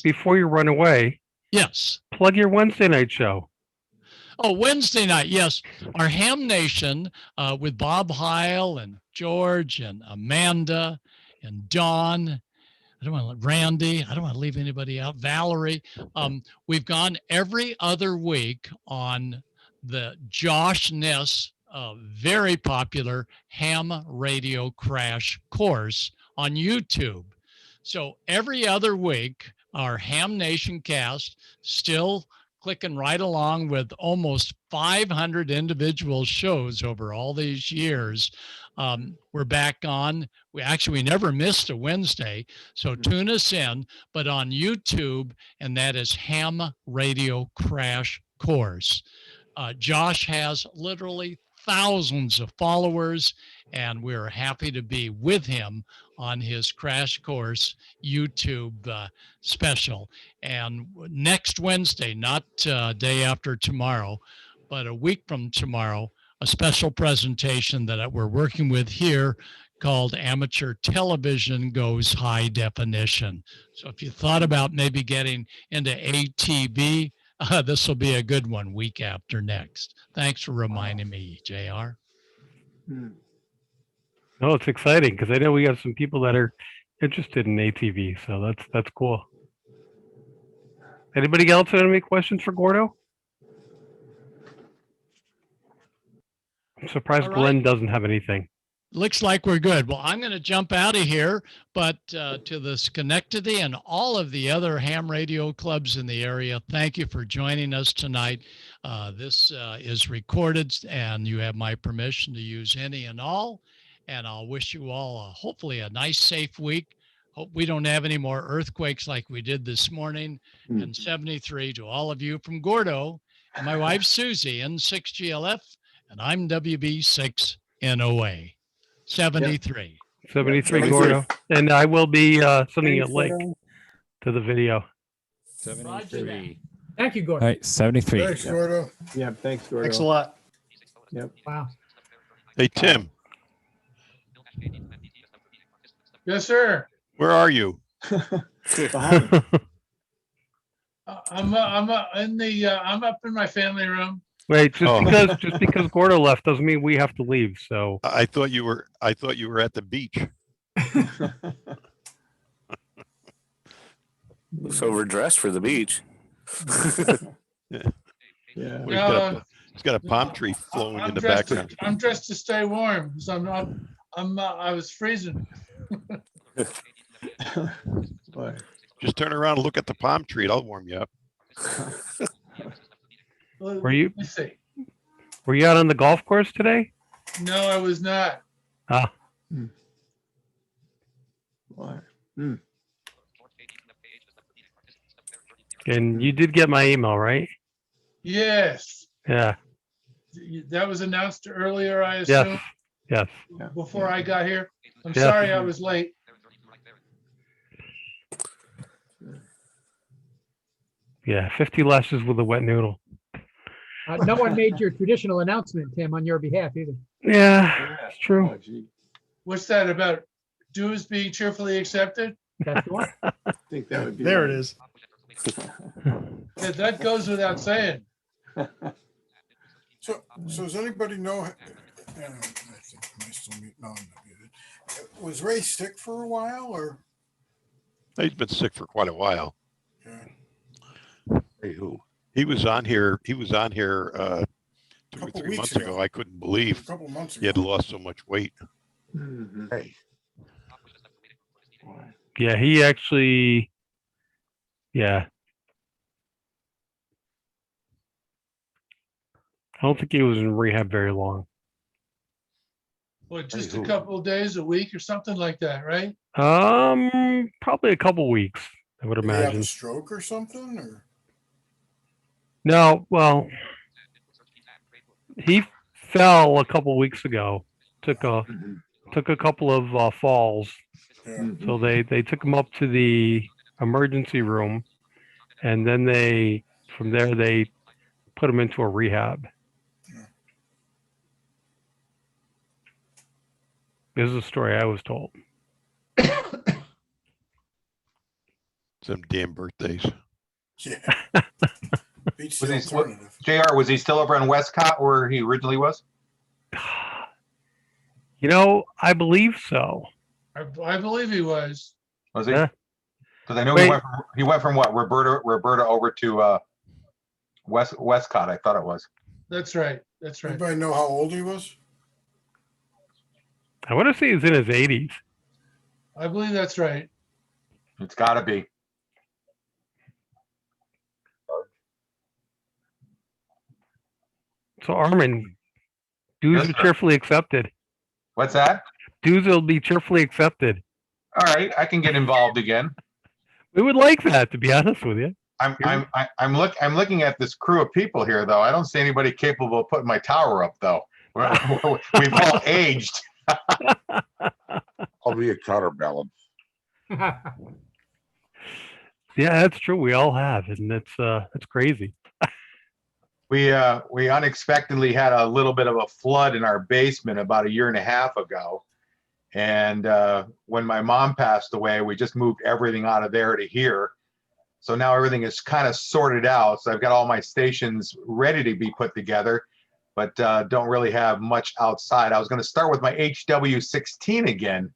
before you run away. Yes. Plug your Wednesday night show. Oh, Wednesday night, yes. Our Ham Nation with Bob Heil and George and Amanda and Dawn. I don't want to Randy. I don't want to leave anybody out. Valerie. We've gone every other week on the Josh Ness very popular ham radio crash course on YouTube. So every other week, our Ham Nation cast still clicking right along with almost 500 individual shows over all these years. We're back on. We never missed a Wednesday, so tune us in, but on YouTube, and that is Ham Radio Crash Course. Josh has literally thousands of followers, and we're happy to be with him on his Crash Course YouTube special. And next Wednesday, not day after tomorrow, but a week from tomorrow, a special presentation that we're working with here called Amateur Television Goes High Definition. So if you thought about maybe getting into ATV, this will be a good one week after next. Thanks for reminding me, JR. No, it's exciting because I know we have some people that are interested in ATV, so that's cool. Anybody else have any questions for Gordo? I'm surprised Glenn doesn't have anything. Looks like we're good. Well, I'm going to jump out of here, but to the Schenectady and all of the other ham radio clubs in the area, thank you for joining us tonight. This is recorded, and you have my permission to use any and all. And I'll wish you all hopefully a nice, safe week. Hope we don't have any more earthquakes like we did this morning. And 73 to all of you from Gordo, and my wife Susie, N6GLF, and I'm WB6NOA. 73. 73, Gordo. And I will be sending you a link to the video. 73. Thank you, Gordon. All right, 73. Thanks, Gordo. Yeah, thanks, Gordon. Thanks a lot. Yep. Wow. Hey, Tim, Yes, sir. where are you? I'm up in my family room. Wait, just because Gordo left doesn't mean we have to leave. So I thought you were at the beach. Looks overdressed for the beach. Yeah. Yeah. He's got a palm tree flowing in the dressed background. I'm dressed to stay warm because I was freezing. Just turn around and look at the palm tree. It'll warm you up. were you Let's see. out on the golf course today? No, I was not. Ah. And you did get my email, right? Yes. Yeah. That was announced earlier, I assume. Yes. Yes. before I got here. I'm Yes. sorry I was late. Yeah, 50 lashes with a wet noodle. No one made your traditional announcement, Tim, on your behalf either. Yeah, it's true. Oh, gee. What's that about? Dues being cheerfully accepted? That's the one. I think that would be. There it right. is. Yeah, that goes without saying. So does anybody know? I think, am I still mute? No, I'm not muted. Was Ray sick for a while, or? He's been sick for quite a while. Yeah. Hey, who? He was on here 2 or Couple 3 weeks months ago. ago. I couldn't A believe couple months he had ago. lost so much weight. Hey. Yeah, he actually, yeah. I don't think he was in rehab very long. What, just Hey, a who? couple of days, a week or something like that, right? Probably a couple weeks, I would Did he have imagine. a stroke or something, or? No, well, he fell a couple weeks ago. Took a couple of falls. Yeah. So they took him up to the emergency room, and then from there they put him into a rehab. This is a story I was told. Some damn birthdays. Yeah. Beats the Was he alternative. JR? Was he still over on Westcott where he originally was? You know, I believe so. I believe he was. Was he? Yeah. Because I know Wait. he went from what Roberta over to Westcott. I thought it was. That's right. That's right. Anybody know how old he was? I want to say he's in his 80s. I believe that's right. It's got to be. So Armin, dues Yes, are sir. cheerfully accepted. What's that? Dues will be cheerfully accepted. All right, I can get involved again. We would like that, to be honest with you. I'm looking at this crew of people here, though. I don't see anybody capable of putting my tower up, though. We've all aged. I'll be a counterbalance. Yeah, that's true. We all have, and it's crazy. We unexpectedly had a little bit of a flood in our basement about 1.5 years ago. And when my mom passed away, we just moved everything out of there to here. So now everything is kind of sorted out. So I've got all my stations ready to be put together, but don't really have much outside. I was going to start with my HW16 again,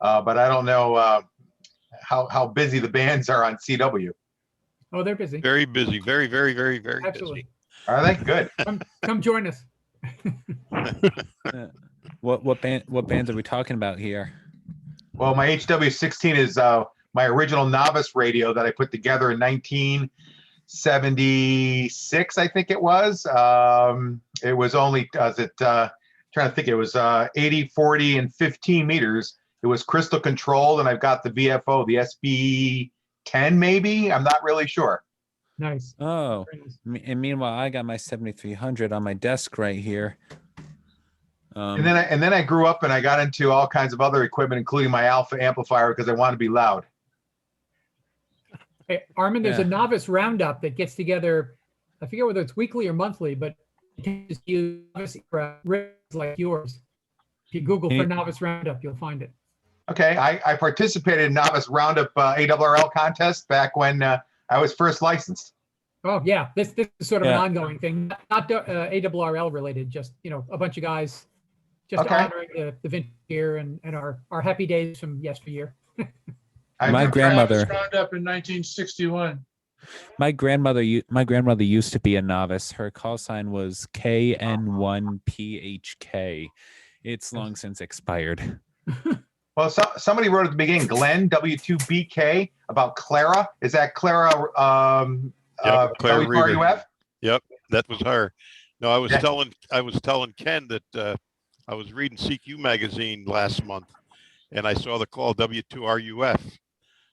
but I don't know how busy the bands are on CW. Oh, they're busy. Very busy. Very, very, very, very Absolutely. busy. Are they? Good. Come join us. What bands are we talking about here? Well, my HW16 is my original novice radio that I put together in 1976, I think it was. It was only, trying to think, it was 80, 40, and 15 meters. It was crystal controlled, and I've got the VFO, the SB10 maybe? I'm not really sure. Nice. Oh, and meanwhile, I got my 7300 on my desk right here. And then I grew up and I got into all kinds of other equipment, including my alpha amplifier, because I want to be loud. Hey, Armin, there's Yeah. a novice roundup that gets together. I forget whether it's weekly or monthly, but it's you novice like yours. If you Google for novice roundup, you'll find it. Okay, I participated in Novice Roundup ARRL contest back when I was first licensed. Oh yeah, this is sort of Yeah. an ongoing thing, not ARRL related. Just a bunch of guys just Okay. honoring the vintage year and our happy days from yesteryear. My grandmother, Roundup in 1961. my grandmother used to be a novice. Her call sign was KN1PHK. It's long since expired. Well, somebody wrote at the beginning, Glenn W2BK about Clara. Is that Clara? Claire WRUF? Rieger. Yep, that was her. No, I was Yeah. telling Ken that I was reading CQ magazine last month, and I saw the call W2RUF.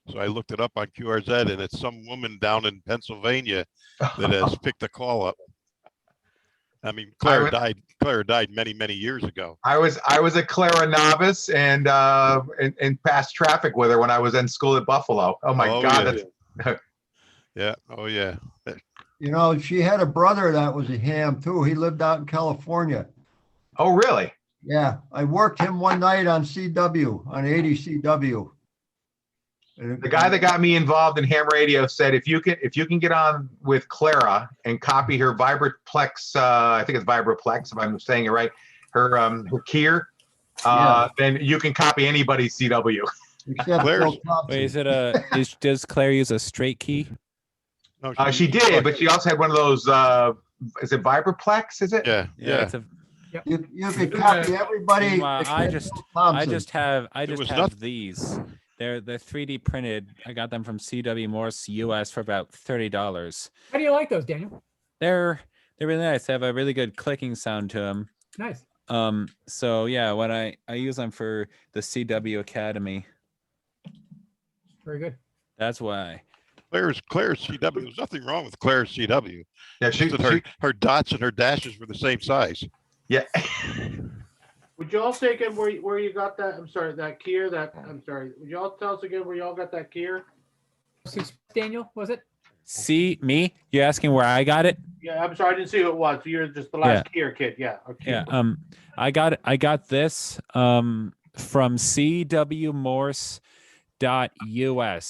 So I looked it up on QRZ, and it's some woman down in Pennsylvania that has picked the call up. I mean, Clara died many, many years ago. I was a Clara novice and passed traffic with her when I was in school at Buffalo. Oh my God. Yeah. Yeah. Oh yeah. You know, she had a brother that was a ham too. He lived out in California. Oh, really? Yeah, I worked him one night on CW, on 80 CW. The guy that got me involved in ham radio said, if you can get on with Clara and copy her Vibraplex, I think it's Vibraplex, if I'm saying it right, her Keir, then you can copy anybody's CW. Except Bill Thompson. Wait, does Claire use a straight key? No, she did, but she also had one of those. Is it Vibraplex? Is it? Yeah. It's a, You can copy everybody. I just have these. They're 3D printed. I got them from CW Morse US for about $30. How do you like those, Daniel? They're really nice. They have a really good clicking sound to them. Nice. So yeah, when I use them for the CW Academy. Very good. That's why. Claire's CW. There's nothing wrong with Claire's CW. Yeah, her dots and her dashes were the same size. Yeah. Would you all say again where you got that? I'm sorry, that Keir. Would you all tell us again where you all got that Keir? Daniel, was it? See me? You're asking where I got it? Yeah, I'm sorry, I didn't see who it was. You're just the last Keir kid. Yeah. Okay. Yeah. I got this from CWMorse.us.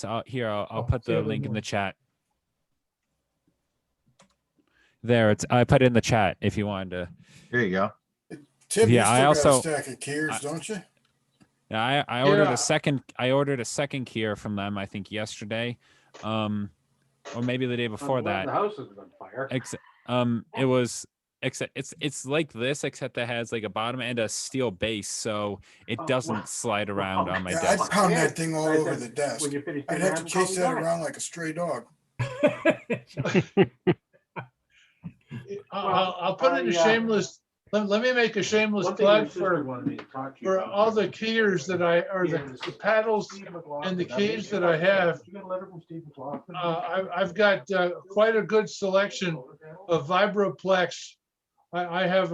I'll put the link in the chat. There, I put it in the chat if you wanted to. Here you go. Tim, yeah, you still got a stack of Keirs, don't you? Yeah, I ordered a second. I ordered a second Keir from them. I think yesterday, or maybe the day before that. The house is on fire. It was. Except it's like this, except it has like a bottom and a steel base, so it doesn't slide around on my desk. I'd pound that thing all over the desk. I'd have to chase that around like a stray dog. I'll put in a shameless. Let me make a shameless plug for all the keyers that the paddles and the keys that I have. I've got quite a good selection of Vibraplex. I have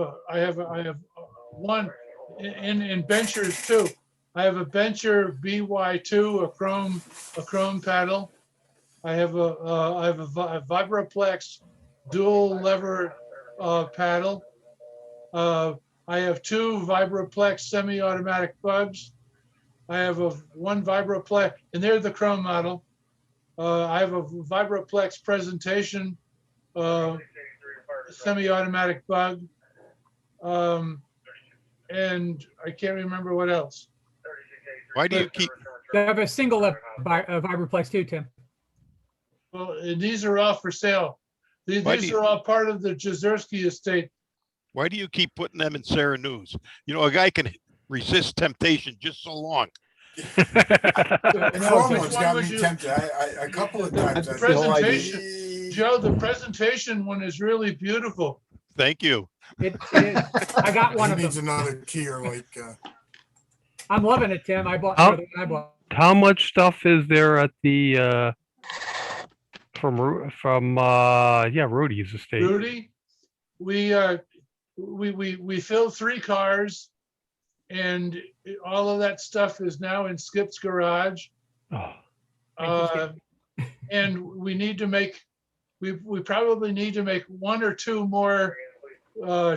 one in benchers too. I have a bencher BY2, a chrome paddle. I have a Vibraplex dual lever paddle. I have two Vibraplex semi-automatic bugs. I have one Vibraplex, and they're the chrome model. I have a Vibraplex presentation semi-automatic bug, and I can't remember what else. Why do you keep? They have a single Vibraplex too, Tim. Well, and these are all for sale. These are all part of the Jezierski estate. Why do you keep putting them in Sarah News? You know, a guy can resist temptation just so long. And almost got me tempted. A couple of times. The presentation, Joe, the presentation one is really beautiful. Thank you. It is. I got one of them. Needs another Keir like. I'm loving it, Tim. I bought. How much stuff is there at the from Rudy's estate? Rudy, we filled 3 cars, and all of that stuff is now in Skip's garage. And we need to make, we probably need to make 1 or 2 more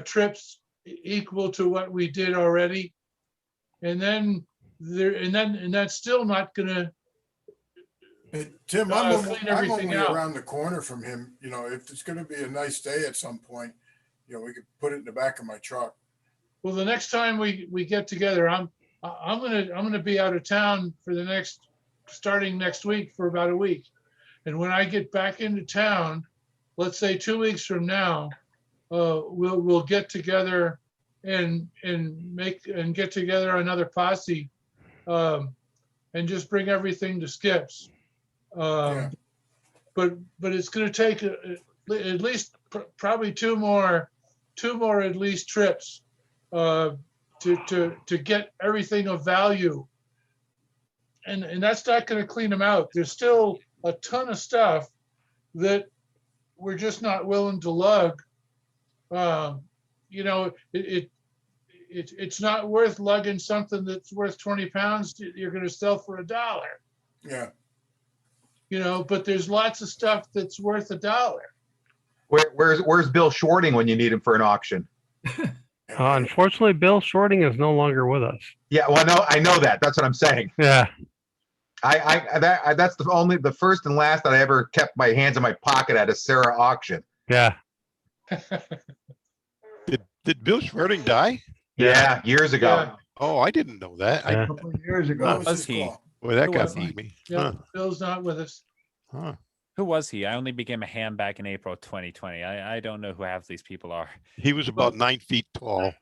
trips equal to what we did already. And then that's still not gonna. Tim, I'm clean only everything out. around the corner from him. You know, if it's going to be a nice day at some point, you know, we could put it in the back of my truck. Well, the next time we get together, I'm gonna be out of town for starting next week for about a week. And when I get back into town, let's say 2 weeks from now, we'll get together and get together another posse, and just bring everything to Skip's. But it's going to take at least probably two more at least trips to get everything of value. And that's not going to clean them out. There's still a ton of stuff that we're just not willing to lug. you know, it's not worth lugging something that's worth 20 pounds you're going to sell for $1. Yeah. You know, but there's lots of stuff that's worth $1. Where's Bill Shorting when you need him for an auction? Unfortunately, Bill Shorting is no longer with us. Yeah, well, no, I know that. That's what I'm saying. Yeah. That's the first and last that I ever kept my hands in my pocket at a Sarah auction. Yeah. Did Bill Shorting die? Yeah, years ago. Yeah. Oh, I didn't know that. Yeah. A couple of years ago. What was he? Boy, that Who got was he? me. Yeah, Bill's not with us. Huh. Who was he? I only became a ham back in April 2020. I don't know who half these people are. He was about 9 feet tall.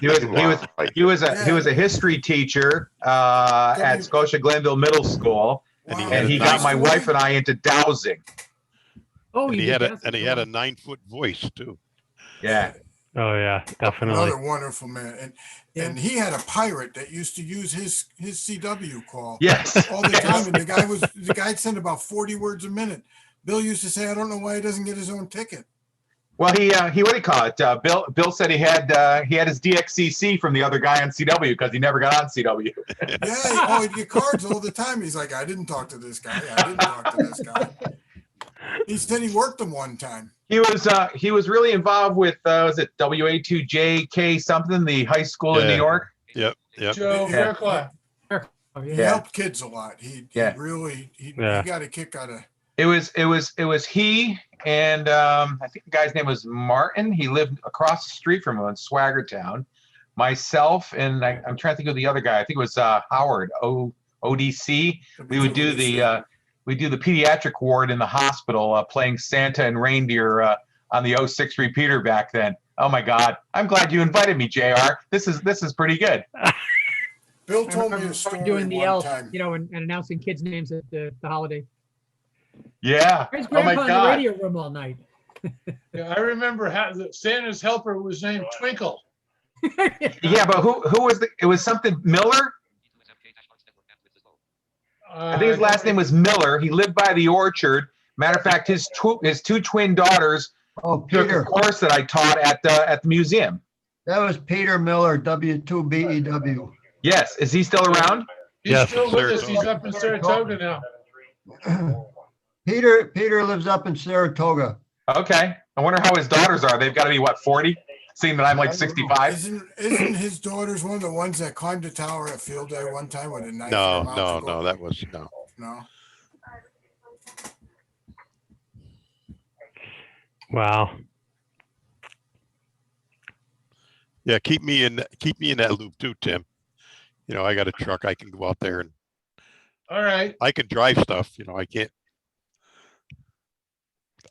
He was a history teacher at Scotia Glenville Middle School, and he got my wife and I into dowsing. Oh, And you he did had that? a 9-foot voice too. Yeah. Oh yeah, definitely. Another wonderful man. And he had a pirate that used to use his CW call Yes. all the time. And the guy sent about 40 words a minute. Bill used to say, I don't know why he doesn't get his own ticket. Well, he what do you call it? Bill said he had his DXCC from the other guy on CW because he never got on CW. Yeah, he'd get cards all the time. He's like, I didn't talk to this guy. I didn't talk to this guy. He said he worked them one time. He was really involved with was it WA2JK something, the high school in New York. Yep. Joe Yeah. Fairclough. He helped kids a lot. He Yeah. got a kick out of. It was he and I think the guy's name was Martin. He lived across the street from him in Swaggertown. Myself and I'm trying to think of the other guy. I think it was Howard ODC. We would do the pediatric ward in the hospital, playing Santa and reindeer on the 06 repeater back then. Oh my God! I'm glad you invited me, JR. This is pretty good. Bill told me a story doing the one elf, time. and announcing kids' names at the holiday. Yeah. Where's Oh my Grandpa in the God. radio room all night? Yeah, I remember how Santa's helper was named Twinkle. Yeah, but who was it was something Miller? I think his last name was Miller. He lived by the orchard. Matter of fact, his two twin daughters took Peter. a course that I taught at the museum. That was Peter Miller, W2BEW. Yes, is he still around? He's still with us. He's up in Saratoga now. Peter lives up in Saratoga. Okay. I wonder how his daughters are. They've got to be what, 40? Seeing that I'm like 65. Isn't his daughters one of the ones that climbed the tower at field day one time with a knife? No, in their mouth? no, that was no. No. Wow. Yeah, keep me in that loop too, Tim. You know, I got a truck. I can go out there and All right. I can drive stuff. You know, I can't.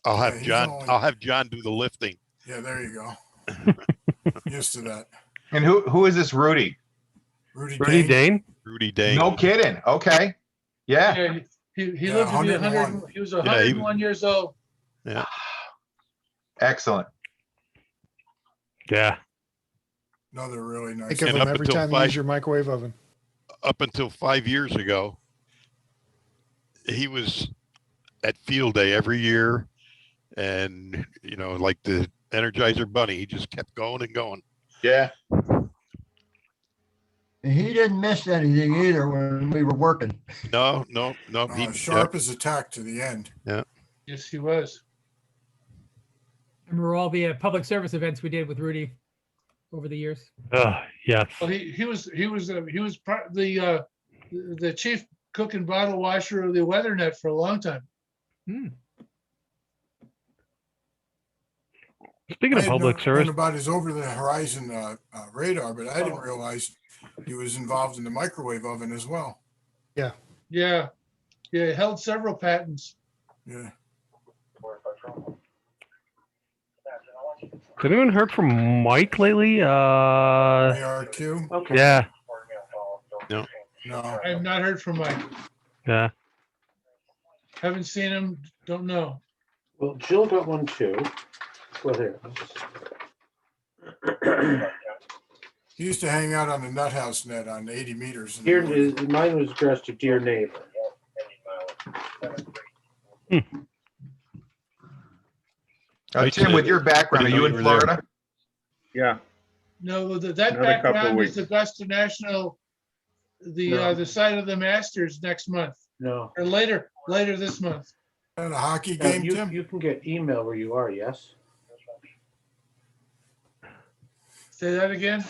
I'll have John do the lifting. Yeah, there you go. Used to that. And who is this Rudy? Rudy Dane? Rudy Dane. No kidding. Okay. Yeah. Yeah, he lived to be 100. He was 101 years old. Yeah. Excellent. Yeah. No, they're really nice. Think of And them up every until time you five- use your microwave oven. Up until 5 years ago, he was at field day every year, and you know, like the Energizer Bunny, he just kept going and going. Yeah. He didn't miss anything either when we were working. No. Sharp as a tack to the end. Yeah. Yes, he was. Remember all the public service events we did with Rudy over the years? Yes. Well, he was part the chief cook and bottle washer of the WeatherNet for a long time. Speaking of public service, known about his over the horizon radar, but I didn't realize he was involved in the microwave oven as well. Yeah. Yeah. Yeah, he held several patents. Yeah. has anyone heard from Mike lately? ARQ? Okay. Yeah. No. No. I have not heard from Mike. Yeah. Haven't seen him. Don't know. Well, Jill got one too. Well, here. He used to hang out on the nut house net on 80 meters. Dear, mine was addressed to dear neighbor. Tim, with your background, are you in Florida? Yeah. No, that Another couple background is weeks. Augusta National, the site of the Masters next month, No. or later this month. And a hockey Now, game, Tim? you can get email where you are, yes? Say that again?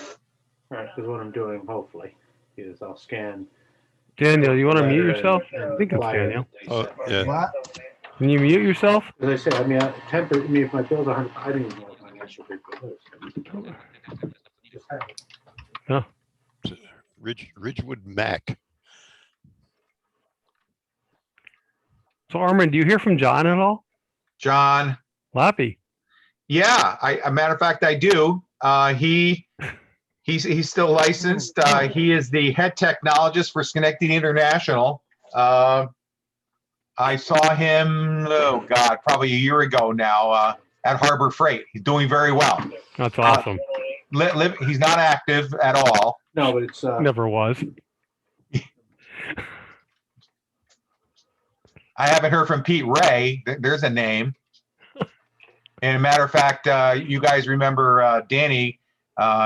All right, because what I'm doing, hopefully, is I'll scan. Daniel, you want to mute letter yourself? and I think it's flyer Daniel. that they Oh, sent. yeah. What? Can you mute yourself? As I say, I mean, if my bill's 100, I don't even know what my actual big bill is. Just have it. No. Ridgewood Mac. So Armin, do you hear from John at all? John. Lappy. Yeah, a matter of fact, I do. He's still licensed. He is the head technologist for Schenectady International. I saw him, oh God, probably a year ago now at Harbor Freight. He's doing very well. That's awesome. He's not active at all. No, but it's Never was. I haven't heard from Pete Ray. There's a name. And a matter of fact, you guys remember Danny?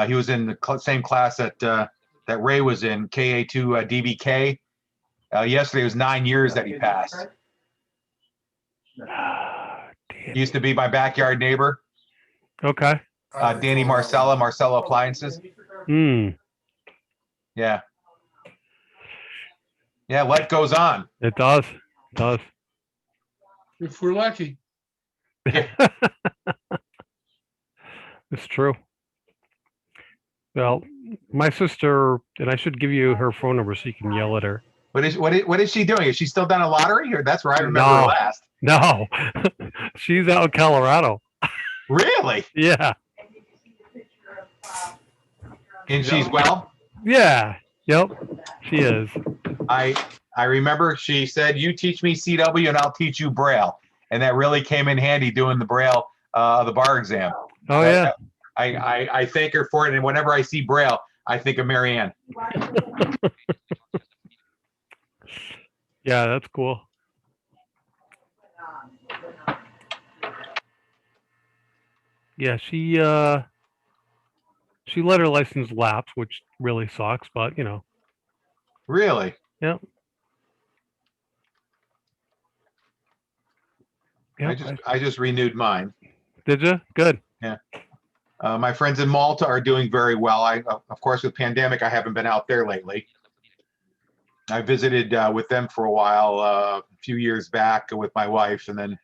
He was in the same class that Ray was in, KA2 DBK. Yesterday was 9 years that he passed. He used to be my backyard neighbor. Okay. Danny Marcella Appliances. Hmm. Yeah. Yeah, life goes on. It does. It does. If we're lucky. It's true. Well, my sister, and I should give you her phone number so you can yell at her. What is she doing? Is she still done a lottery? Or that's where I remember her last. No, she's out in Colorado. Really? Yeah. And she's well? Yeah. Yep. She is. I remember she said, "You teach me CW and I'll teach you Braille," and that really came in handy doing the Braille, the bar exam. Oh yeah. I thank her for it, and whenever I see Braille, I think of Marianne. Yeah, that's cool. Yeah, she let her license lapse, which really sucks, but you know. Really? Yep. I just renewed mine. Did you? Good. Yeah. My friends in Malta are doing very well. Of course, with pandemic, I haven't been out there lately. I visited with them for a while a few years back with my wife, and then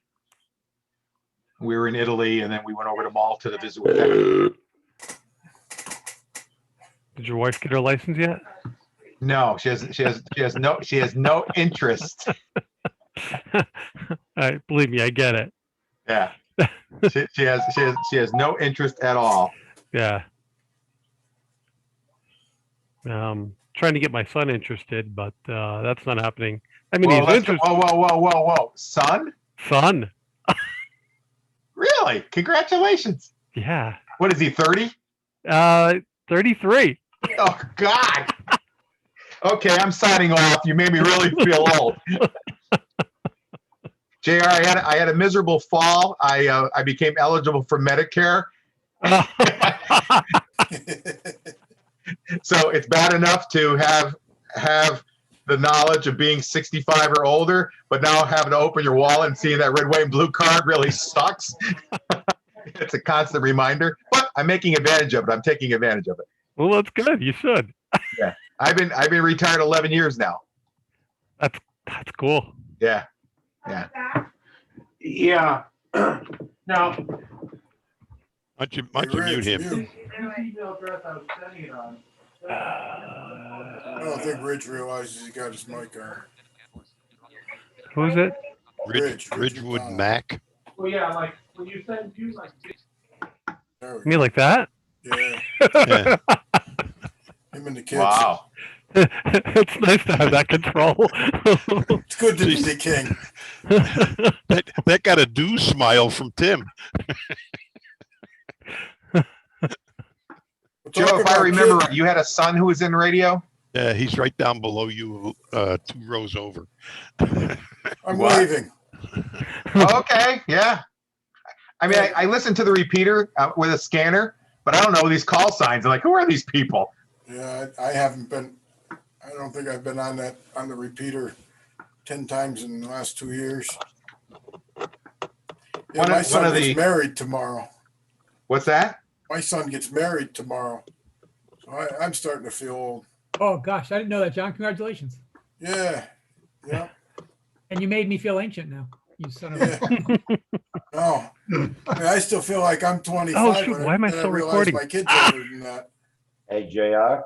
we were in Italy, and then we went over to Malta to visit with them. Did your wife get her license yet? No, she has no interest. Believe me, I get it. Yeah. She has no interest at all. Yeah. Trying to get my son interested, but that's not happening. I mean, he's interested. Whoa. Son? Son. Really? Congratulations. Yeah. What is he, 30? 33. Oh, God. Okay, I'm signing off. You made me really feel old. JR, I had a miserable fall. I became eligible for Medicare. So it's bad enough to have the knowledge of being 65 or older, but now having to open your wallet and seeing that red, white, and blue card really sucks. It's a constant reminder, but I'm making advantage of it. I'm taking advantage of it. Well, that's good. You should. Yeah, I've been retired 11 years now. That's cool. Yeah. Yeah. Now, Why don't you mute him? email address I was sending it on. I don't think Rich realizes he got his mic on. Who's it? Ridgewood Mac. Well, yeah, like when you send you like. You mean like that? Yeah. Yeah. Him and the kids. Wow. It's nice to have that control. It's good to be the king. That got a do smile from Tim. Joe, if I remember right, you had a son who was in radio? Yeah, he's right down below you, 2 rows over. I'm waving. Okay, yeah. I mean, I listened to the repeater with a scanner, but I don't know these call signs. I'm like, who are these people? Yeah, I haven't been, I don't think I've been on the repeater 10 times in the last 2 years. Yeah, my son gets married tomorrow. What's that? My son gets married tomorrow. So I'm starting to feel old. Oh gosh, I didn't know that, John. Congratulations. Yeah. Yeah. And you made me feel ancient now. You son of a. Oh, I still feel like I'm 25. Oh shoot! Why am I still recording? My kids older than that. Hey, JR.